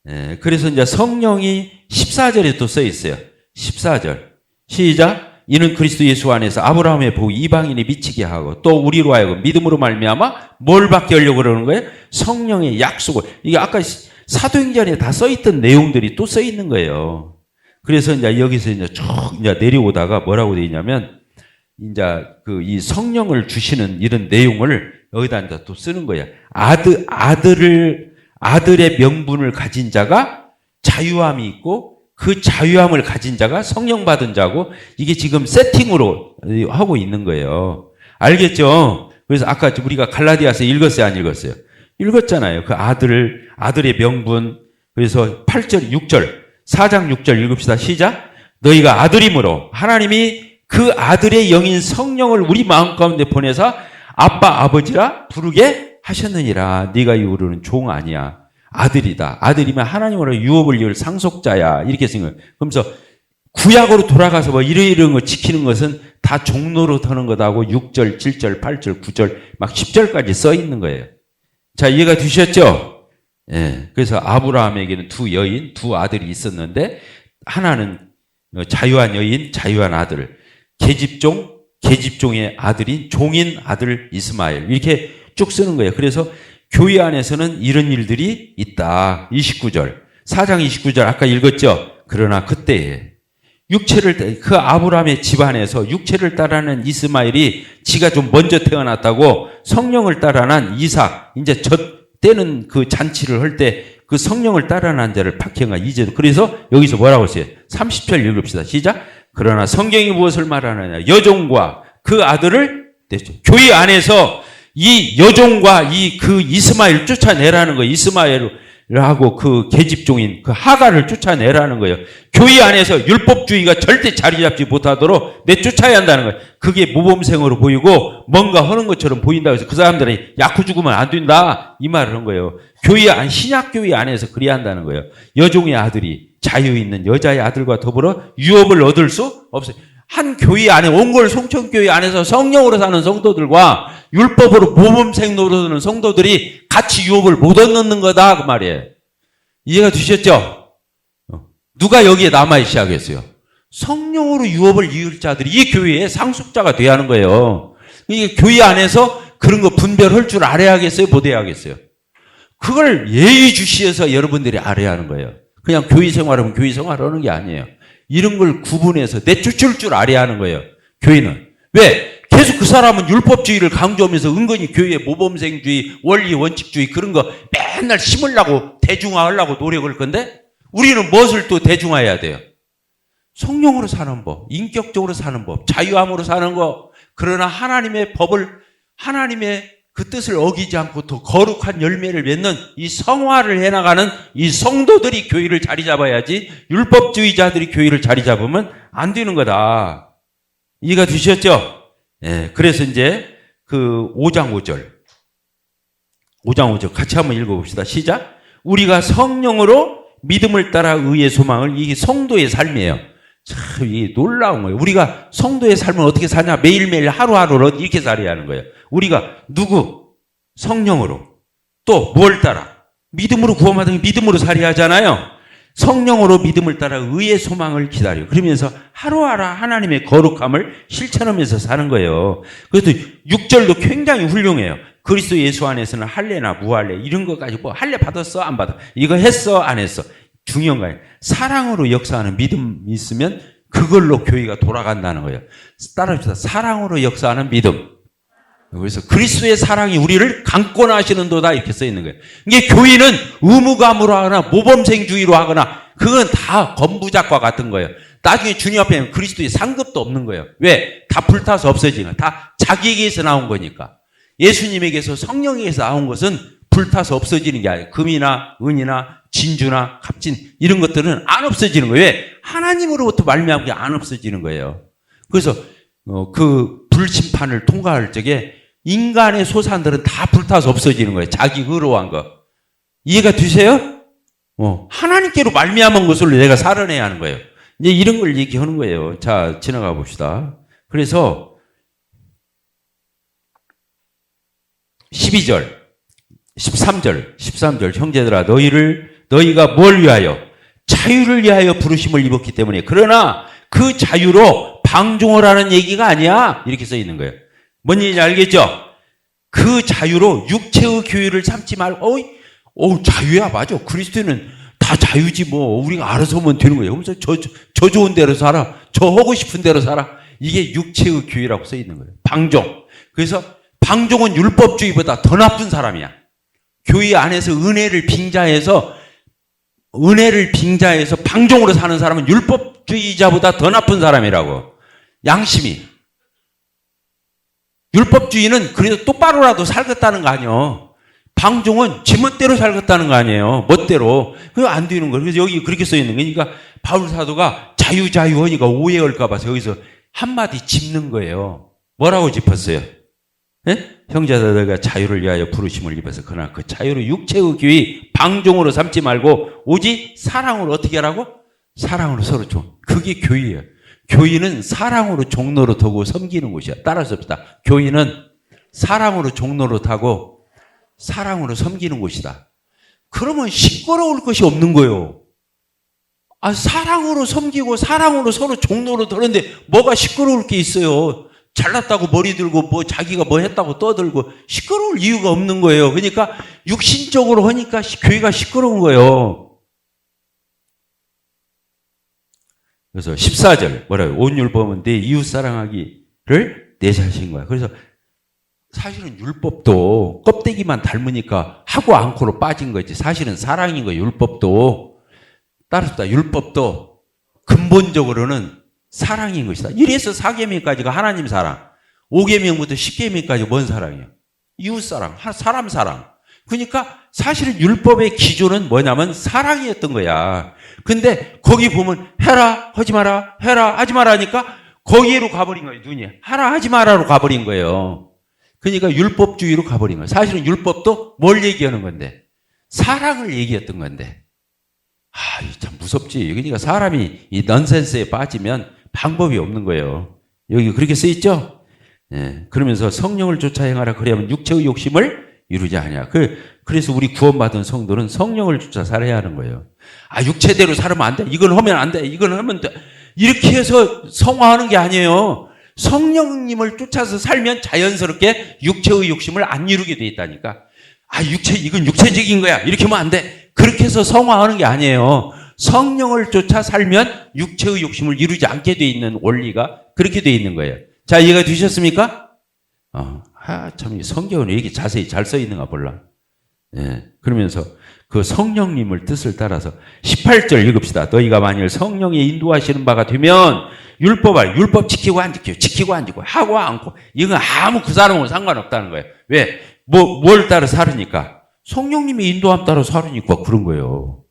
Speaker 1: 네, 그래서 이제 성령이 14절에 또 써 있어요. 14절. 시작. 이는 그리스도 예수 안에서 아브라함의 복 이방인이 미치게 하고 또 우리로 하여금 믿음으로 말미암아 뭘 받게 하려고 그러는 거예요? 성령의 약속을. 이게 아까 사도행전에 다 써 있던 내용들이 또 써 있는 거예요. 그래서 이제 여기서 이제 쭉 이제 내려오다가 뭐라고 되어 있냐면 이제 이 성령을 주시는 이런 내용을 여기다 이제 또 쓰는 거예요. 아들의 명분을 가진 자가 자유함이 있고 그 자유함을 가진 자가 성령 받은 자고 이게 지금 세팅으로 하고 있는 거예요. 알겠죠? 그래서 아까 우리가 갈라디아서 읽었어요, 안 읽었어요? 읽었잖아요. 그 아들의 명분. 그래서 8절, 6절, 4장 6절 읽읍시다. 시작. 너희가 아들이므로 하나님이 그 아들의 영인 성령을 우리 마음 가운데 보내서 아빠, 아버지라 부르게 하셨느니라. 네가 이후로는 종 아니야. 아들이다. 아들이면 하나님으로 유업을 이을 상속자야. 이렇게 생각해요. 그러면서 구약으로 돌아가서 뭐 이런 거 지키는 것은 다 종로로 터는 거다고 6절, 7절, 8절, 9절, 막 10절까지 써 있는 거예요. 자, 이해가 되셨죠? 예. 그래서 아브라함에게는 두 아들이 있었는데 하나는 자유한 여인, 자유한 아들, 계집종의 아들인 종인 아들 이스마엘. 이렇게 쭉 쓰는 거예요. 그래서 교회 안에서는 이런 일들이 있다. 29절. 4장 29절 아까 읽었죠? 그러나 그때에 그 아브라함의 집안에서 육체를 따라는 이스마엘이 지가 좀 먼저 태어났다고 성령을 따라난 이삭, 이제 때는 그 잔치를 할 때 그 성령을 따르는 자를 박해가 이제도. 그래서 여기서 뭐라고 했어요? 30절 읽읍시다. 시작. 그러나 성경이 무엇을 말하느냐? 여종과 그 아들을 냈죠. 교회 안에서 이 여종과 그 이스마엘 쫓아내라는 거예요. 이스마엘하고 그 계집종인 그 하갈을 쫓아내라는 거예요. 교회 안에서 율법주의가 절대 자리 잡지 못하도록 내쫓아야 한다는 거예요. 그게 모범생으로 보이고 뭔가 하는 것처럼 보인다고 해서 그 사람들이 야쿠 죽으면 안 된다 이 말을 한 거예요. 교회 안 신약교회 안에서 그래야 한다는 거예요. 여종의 아들이 자유 있는 여자의 아들과 더불어 유업을 얻을 수 없어요. 한 교회 안에 온골 송천교회 안에서 성령으로 사는 성도들과 율법으로 모범생 노릇하는 성도들이 같이 유업을 못 얻는 거다 그 말이에요. 이해가 되셨죠? 누가 여기에 남아있어야 하겠어요? 성령으로 유업을 이을 자들이 이 교회의 상속자가 돼야 하는 거예요. 이게 교회 안에서 그런 거 분별할 줄 알아야겠어요? 못 해야겠어요? 그걸 예의주시해서 여러분들이 알아야 하는 거예요. 그냥 교회 생활하면 교회 생활하는 게 아니에요. 이런 걸 구분해서 내쫓을 줄 알아야 하는 거예요. 교회는. 왜? 계속 그 사람은 율법주의를 강조하면서 은근히 교회의 모범생주의, 원리, 원칙주의 그런 거 맨날 심으려고 대중화하려고 노력할 건데 우리는 무엇을 또 대중화해야 돼요? 성령으로 사는 법, 인격적으로 사는 법, 자유함으로 사는 것. 그러나 하나님의 법을, 하나님의 그 뜻을 어기지 않고 더 거룩한 열매를 맺는 이 성화를 해나가는 이 성도들이 교회를 자리 잡아야지 율법주의자들이 교회를 자리 잡으면 안 되는 거다. 이해가 되셨죠? 예, 그래서 이제 그 5장 5절 같이 한번 읽어봅시다. 시작. 우리가 성령으로 믿음을 따라 의의 소망을, 이게 성도의 삶이에요. 참 이게 놀라운 거예요. 우리가 성도의 삶을 어떻게 사냐? 매일매일 하루하루를 이렇게 살아야 하는 거예요. 우리가 누구? 성령으로. 또 뭘 따라? 믿음으로 구원받은 믿음으로 살아야 하잖아요. 성령으로 믿음을 따라 의의 소망을 기다려. 그러면서 하루하루 하나님의 거룩함을 실천하면서 사는 거예요. 그래서 6절도 굉장히 훌륭해요. 그리스도 예수 안에서는 할례나 무할례 이런 것까지 뭐 할례 받았어 안 받아? 이거 했어 안 했어? 중요한 거예요. 사랑으로 역사하는 믿음이 있으면 그걸로 교회가 돌아간다는 거예요. 따라합시다. 사랑으로 역사하는 믿음. 그래서 그리스도의 사랑이 우리를 강권하시는도다 이렇게 써 있는 거예요. 이게 교회는 의무감으로 하거나 모범생주의로 하거나 그건 다 건부작과 같은 거예요. 나중에 주님 앞에는 그리스도의 상급도 없는 거예요. 왜? 다 불타서 없어지는 거예요. 다 자기에게서 나온 거니까. 예수님에게서 성령에게서 나온 것은 불타서 없어지는 게 아니에요. 금이나 은이나 진주나 값진 이런 것들은 안 없어지는 거예요. 왜? 하나님으로부터 말미암은 게 안 없어지는 거예요. 그래서 그 불심판을 통과할 적에 인간의 소산들은 다 불타서 없어지는 거예요. 자기 의로한 거. 이해가 되세요? 하나님께로 말미암은 것으로 내가 살아내야 하는 거예요. 이제 이런 걸 얘기하는 거예요. 자, 지나가 봅시다. 그래서 12절, 13절 형제들아 너희가 뭘 위하여? 자유를 위하여 부르심을 입었기 때문에. 그러나 그 자유로 방종을 하는 얘기가 아니야. 이렇게 써 있는 거예요. 뭔 얘기인지 알겠죠? 그 자유로 육체의 교회를 삼지 말고 자유야. 맞아. 그리스도는 다 자유지 뭐. 우리가 알아서 하면 되는 거예요. 그래서 저 좋은 대로 살아. 저 하고 싶은 대로 살아. 이게 육체의 교회라고 써 있는 거예요. 방종. 그래서 방종은 율법주의보다 더 나쁜 사람이야. 교회 안에서 은혜를 빙자해서 방종으로 사는 사람은 율법주의자보다 더 나쁜 사람이라고. 양심이. 율법주의는 그래도 똑바로라도 살겠다는 거 아니에요. 방종은 지멋대로 살겠다는 거 아니에요. 멋대로. 그거 안 되는 거예요. 그래서 여기 그렇게 써 있는 거예요. 그러니까 바울 사도가 자유 하니까 오해할까 봐서 여기서 한마디 짚는 거예요. 뭐라고 짚었어요? 네? 형제들과 자유를 위하여 부르심을 입어서 그러나 그 자유를 육체의 교회 방종으로 삼지 말고 오직 사랑으로 어떻게 하라고? 사랑으로 서로 그게 교회예요. 교회는 사랑으로 종로로 타고 섬기는 곳이야. 따라서 합시다. 교회는 사랑으로 종로로 타고 사랑으로 섬기는 곳이다. 그러면 시끄러울 것이 없는 거예요. 사랑으로 섬기고 사랑으로 서로 종로로 타는데 뭐가 시끄러울 게 있어요. 잘났다고 머리 들고 뭐 자기가 뭐 했다고 떠들고 시끄러울 이유가 없는 거예요. 그러니까 육신적으로 하니까 교회가 시끄러운 거예요. 그래서 14절 뭐라고요? 온 율법은 내 이웃 사랑하기를 내 자신인 거야. 그래서 사실은 율법도 껍데기만 닮으니까 하고 않고로 빠진 거지. 사실은 사랑인 거예요. 율법도. 따라서 율법도 근본적으로는 사랑인 것이다. 이래서 4계명까지가 하나님 사랑, 5계명부터 10계명까지 뭔 사랑이에요? 이웃 사랑, 사람 사랑. 그러니까 사실은 율법의 기조는 뭐냐면 사랑이었던 거야. 근데 거기 보면 해라, 하지 마라, 해라, 하지 마라 하니까 거기로 가버린 거예요. 눈이. 하라, 하지 마라로 가버린 거예요. 그러니까 율법주의로 가버린 거예요. 사실은 율법도 뭘 얘기하는 건데? 사랑을 얘기했던 건데. 참 무섭지. 그러니까 사람이 이 넌센스에 빠지면 방법이 없는 거예요. 여기 그렇게 쓰여있죠? 예. 그러면서 성령을 쫓아 행하라. 그래야만 육체의 욕심을 이루지 않냐. 그래서 우리 구원받은 성도는 성령을 쫓아 살아야 하는 거예요. 육체대로 살면 안 돼. 이건 하면 안 돼. 이건 하면 돼. 이렇게 해서 성화하는 게 아니에요. 성령님을 쫓아서 살면 자연스럽게 육체의 욕심을 안 이루게 돼 있다니까. 이건 육체적인 거야. 이렇게 하면 안 돼. 그렇게 해서 성화하는 게 아니에요. 성령을 쫓아 살면 육체의 욕심을 이루지 않게 돼 있는 원리가 그렇게 돼 있는 거예요. 자, 이해가 되셨습니까? 참, 성경은 왜 이렇게 자세히 잘 써 있는가 몰라. 예. 그러면서 그 성령님을 뜻을 따라서 18절 읽읍시다. 너희가 만일 성령의 인도하시는 바가 되면 율법 지키고 안 지키고, 지키고 안 지키고, 하고 않고, 이건 아무 그 사람하고 상관없다는 거예요. 왜? 뭘 따라 살으니까? 성령님이 인도함 따라 살으니까 그런 거예요.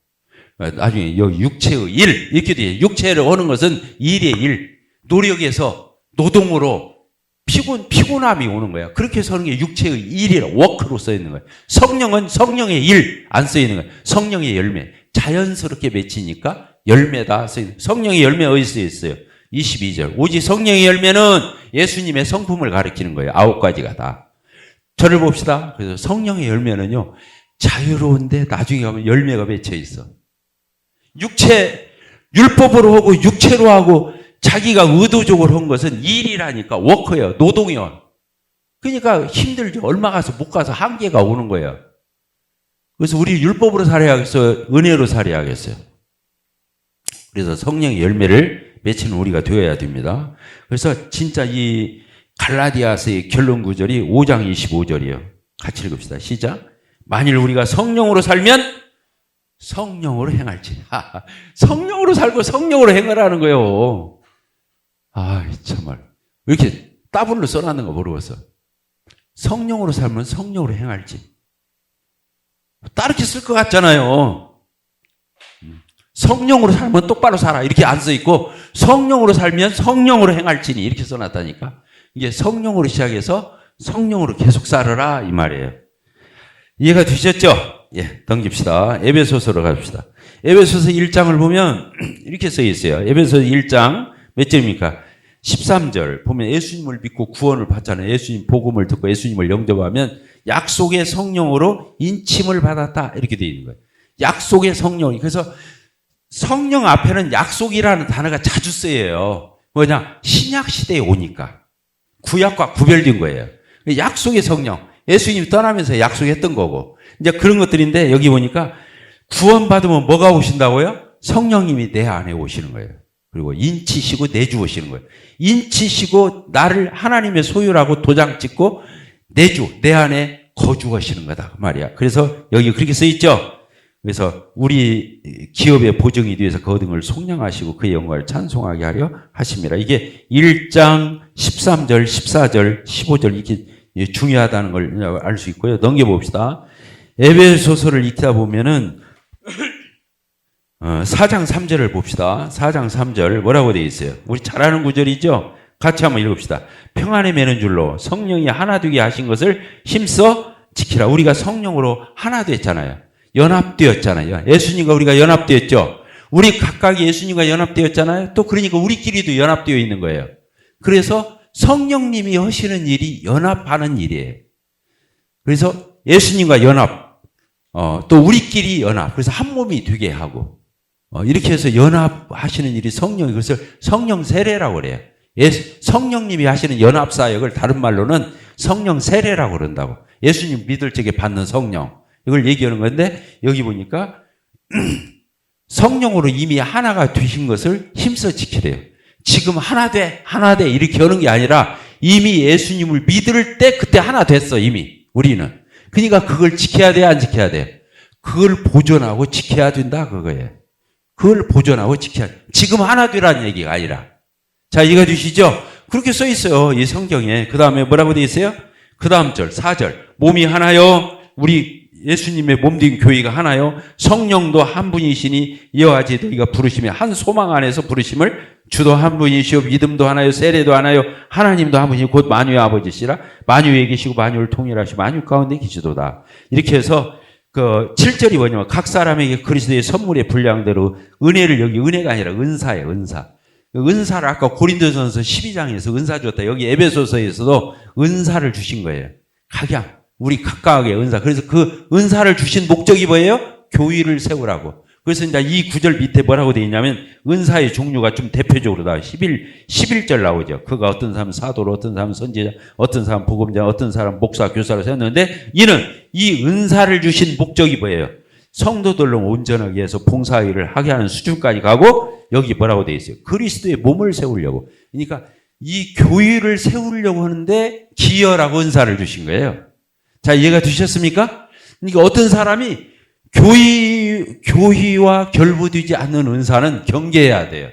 Speaker 1: 나중에 여기 육체의 일, 이렇게 돼. 육체를 오는 것은 일의 일, 노력에서 노동으로 피곤함이 오는 거야. 그렇게 서는 게 육체의 일이라 워크로 써 있는 거예요. 성령은 성령의 일 안 써 있는 거예요. 성령의 열매. 자연스럽게 맺히니까 열매다 써 있는. 성령의 열매 어디 써 있어요? 22절. 오직 성령의 열매는 예수님의 성품을 가리키는 거예요. 9가지가 다. 저를 봅시다. 그래서 성령의 열매는요, 자유로운데 나중에 가면 열매가 맺혀 있어. 율법으로 하고 육체로 하고 자기가 의도적으로 한 것은 일이라니까, 워크예요. 노동이요. 그러니까 힘들죠. 얼마 가서 못 가서 한계가 오는 거예요. 그래서 우리 율법으로 살아야겠어요? 은혜로 살아야겠어요? 그래서 성령의 열매를 맺히는 우리가 되어야 됩니다. 그래서 진짜 이 갈라디아서의 결론 구절이 5장 25절이에요. 같이 읽읍시다. 시작. 만일 우리가 성령으로 살면 성령으로 행할지. 성령으로 살고 성령으로 행하라는 거예요. 참말. 왜 이렇게 따블로 써놨는가 모르겠어. 성령으로 살면 성령으로 행할지. 따르게 쓸 것 같잖아요. 성령으로 살면 똑바로 살아. 이렇게 안 써 있고, 성령으로 살면 성령으로 행할지니. 이렇게 써놨다니까. 이게 성령으로 시작해서 성령으로 계속 살아라. 이 말이에요. 이해가 되셨죠? 예, 넘깁시다. 에베소서로 갑시다. 에베소서 1장을 보면 이렇게 써 있어요. 에베소서 1장 몇 절입니까? 13절 보면 예수님을 믿고 구원을 받잖아요. 예수님 복음을 듣고 예수님을 영접하면 약속의 성령으로 인침을 받았다. 이렇게 되어 있는 거예요. 약속의 성령. 그래서 성령 앞에는 약속이라는 단어가 자주 쓰여요. 뭐냐? 신약 시대에 오니까. 구약과 구별된 거예요. 약속의 성령. 예수님이 떠나면서 약속했던 거고. 이제 그런 것들인데 여기 보니까 구원받으면 뭐가 오신다고요? 성령님이 내 안에 오시는 거예요. 그리고 인치시고 내주 오시는 거예요. 인치시고 나를 하나님의 소유라고 도장 찍고 내 안에 거주하시는 거다. 그 말이야. 그래서 여기 그렇게 써 있죠? 그래서 우리 기업의 보증이 되어서 거듭을 속량하시고 그의 영광을 찬송하게 하려 하십니다. 이게 1장 13절, 14절, 15절 이렇게 중요하다는 걸 알 수 있고요. 넘겨봅시다. 에베소서를 읽다 보면은 4장 3절을 봅시다. 4장 3절 뭐라고 되어 있어요? 우리 잘 아는 구절이죠? 같이 한번 읽읍시다. 평안에 매는 줄로 성령이 하나 되게 하신 것을 힘써 지키라. 우리가 성령으로 하나 됐잖아요. 연합되었잖아요. 예수님과 우리가 연합되었죠. 우리 각각이 예수님과 연합되었잖아요. 또 그러니까 우리끼리도 연합되어 있는 거예요. 그래서 성령님이 하시는 일이 연합하는 일이에요. 그래서 예수님과 연합, 또 우리끼리 연합, 그래서 한 몸이 되게 하고, 이렇게 해서 연합하시는 일이 성령이, 그것을 성령 세례라고 그래요. 성령님이 하시는 연합 사역을 다른 말로는 성령 세례라고 그런다고. 예수님 믿을 적에 받는 성령. 이걸 얘기하는 건데, 여기 보니까 성령으로 이미 하나가 되신 것을 힘써 지키래요. 지금 하나 돼, 이렇게 하는 게 아니라 이미 예수님을 믿을 때 그때 하나 됐어, 이미. 우리는. 그러니까 그걸 지켜야 돼, 안 지켜야 돼? 그걸 보존하고 지켜야 된다, 그거예요. 그걸 보존하고 지켜야 돼. 지금 하나 되라는 얘기가 아니라. 자, 이해가 되시죠? 그렇게 써 있어요, 이 성경에. 그 다음에 뭐라고 되어 있어요? 그 다음 절, 4절. 몸이 하나요? 우리 예수님의 몸된 교회가 하나요? 성령도 한 분이시니 이와 같이 너희가 부르시면 한 소망 안에서 부르심을 주도 한 분이시오 믿음도 하나요 세례도 하나요 하나님도 한 분이 곧 만유의 아버지시라 만유에 계시고 만유를 통일하시고 만유 가운데 계시도다. 이렇게 해서 그 7절이 뭐냐면 각 사람에게 그리스도의 선물의 분량대로 은혜를 여기 은혜가 아니라 은사예요. 은사. 은사를 아까 고린도전서 12장에서 은사 줬다. 여기 에베소서에서도 은사를 주신 거예요. 각양. 우리 각각의 은사. 그래서 그 은사를 주신 목적이 뭐예요? 교회를 세우라고. 그래서 이제 이 구절 밑에 뭐라고 되어 있냐면 은사의 종류가 좀 대표적으로 나와요. 11절 나오죠. 그가 어떤 사람은 사도로, 어떤 사람은 선지자, 어떤 사람은 복음자, 어떤 사람은 목사, 교사로 세웠는데 이는 이 은사를 주신 목적이 뭐예요? 성도들로 온전하게 해서 봉사일을 하게 하는 수준까지 가고 여기 뭐라고 되어 있어요? 그리스도의 몸을 세우려고. 그러니까 이 교회를 세우려고 하는데 기여라고 은사를 주신 거예요. 자, 이해가 되셨습니까? 그러니까 어떤 사람이 교회와 결부되지 않는 은사는 경계해야 돼요.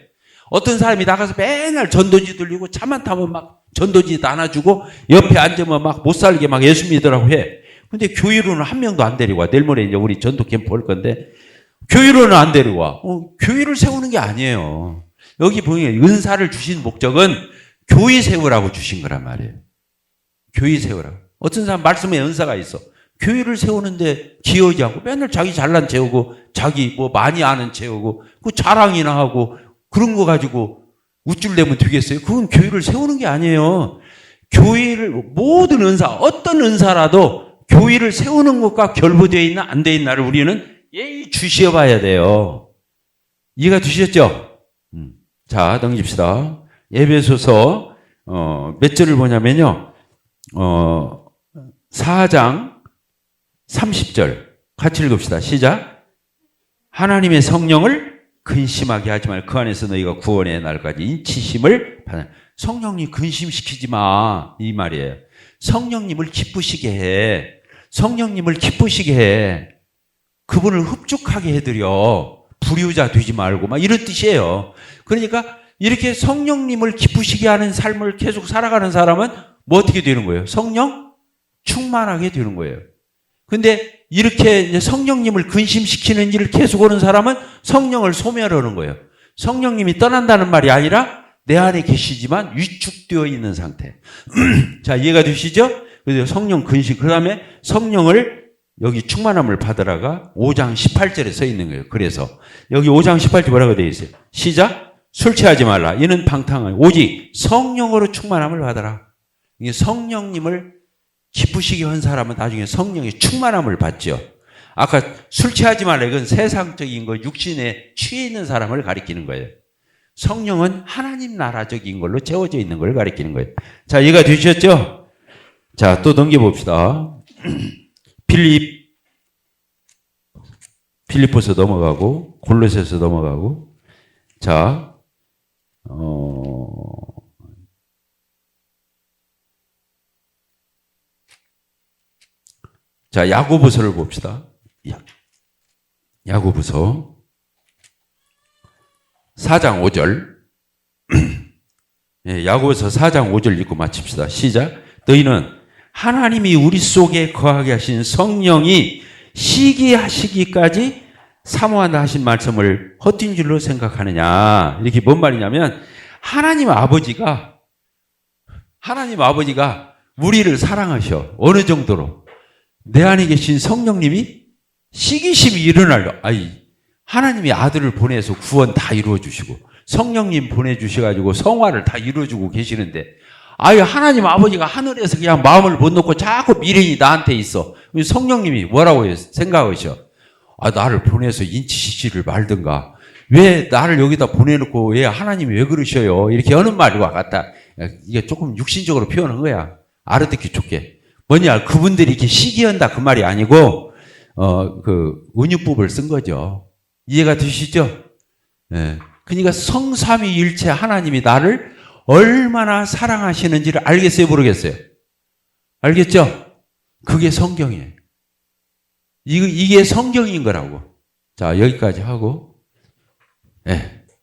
Speaker 1: 어떤 사람이 나가서 맨날 전도지 들리고 차만 타면 막 전도지 나눠주고 옆에 앉으면 막 못살게 막 예수 믿으라고 해. 근데 교회로는 한 명도 안 데리고 와. 내일 모레 이제 우리 전도 캠프 올 건데 교회로는 안 데리고 와. 교회를 세우는 게 아니에요. 여기 보면 은사를 주신 목적은 교회 세우라고 주신 거란 말이에요. 교회 세우라고. 어떤 사람 말씀에 은사가 있어. 교회를 세우는데 기여하지 않고 맨날 자기 잘난 채우고 자기 뭐 많이 아는 채우고 그 자랑이나 하고 그런 거 가지고 우쭐대면 되겠어요? 그건 교회를 세우는 게 아니에요. 교회를 모든 은사 어떤 은사라도 교회를 세우는 것과 결부되어 있나 안 되어 있나를 우리는 예의주시해 봐야 돼요. 이해가 되셨죠? 자, 넘깁시다. 에베소서 몇 절을 보냐면요. 4장 30절 같이 읽읍시다. 시작. 하나님의 성령을 근심하게 하지 말고 그 안에서 너희가 구원의 날까지 인치심을 받아. 성령님 근심시키지 마. 이 말이에요. 성령님을 기쁘시게 해. 성령님을 기쁘시게 해. 그분을 흡족하게 해드려. 불효자 되지 말고 막 이런 뜻이에요. 그러니까 이렇게 성령님을 기쁘시게 하는 삶을 계속 살아가는 사람은 뭐 어떻게 되는 거예요? 성령 충만하게 되는 거예요. 근데 이렇게 이제 성령님을 근심시키는 일을 계속 하는 사람은 성령을 소멸하는 거예요. 성령님이 떠난다는 말이 아니라 내 안에 계시지만 위축되어 있는 상태. 자, 이해가 되시죠? 그래서 성령 근심, 그 다음에 성령을 여기 충만함을 받으라가 5장 18절에 써 있는 거예요. 그래서 여기 5장 18절 뭐라고 되어 있어요? 시작. 술 취하지 말라. 이는 방탕하니 오직 성령으로 충만함을 받아라. 이게 성령님을 기쁘시게 한 사람은 나중에 성령의 충만함을 받죠. 아까 술 취하지 말라. 이건 세상적인 거, 육신에 취해 있는 사람을 가리키는 거예요. 성령은 하나님 나라적인 걸로 채워져 있는 걸 가리키는 거예요. 자, 이해가 되셨죠? 자, 또 넘겨봅시다. 빌립보서 넘어가고, 골로새서 넘어가고, 자, 자, 야고보서를 봅시다. 야고보서 4장 5절. 예, 야고보서 4장 5절 읽고 마칩시다. 시작. 너희는 하나님이 우리 속에 거하게 하신 성령이 시기하시기까지 사모한다 하신 말씀을 헛된 줄로 생각하느냐. 이렇게 뭔 말이냐면 하나님 아버지가 우리를 사랑하셔. 어느 정도로? 내 안에 계신 성령님이 시기심이 일어나려. 하나님이 아들을 보내서 구원 다 이루어주시고 성령님 보내주셔가지고 성화를 다 이루어주고 계시는데 하나님 아버지가 하늘에서 그냥 마음을 못 놓고 자꾸 미련이 나한테 있어. 성령님이 뭐라고 생각하셔? 나를 보내서 인치시지를 말든가. 왜 나를 여기다 보내놓고 왜 하나님이 왜 그러셔요? 이렇게 하는 말과 같다. 이게 조금 육신적으로 표현한 거야. 알아듣기 좋게. 뭐냐, 그분들이 이렇게 시기한다 그 말이 아니고 그 은유법을 쓴 거죠. 이해가 되시죠? 예. 그러니까 성삼위일체 하나님이 나를 얼마나 사랑하시는지를 알겠어요, 모르겠어요? 알겠죠? 그게 성경이에요. 이게 성경인 거라고. 자, 여기까지 하고. 네.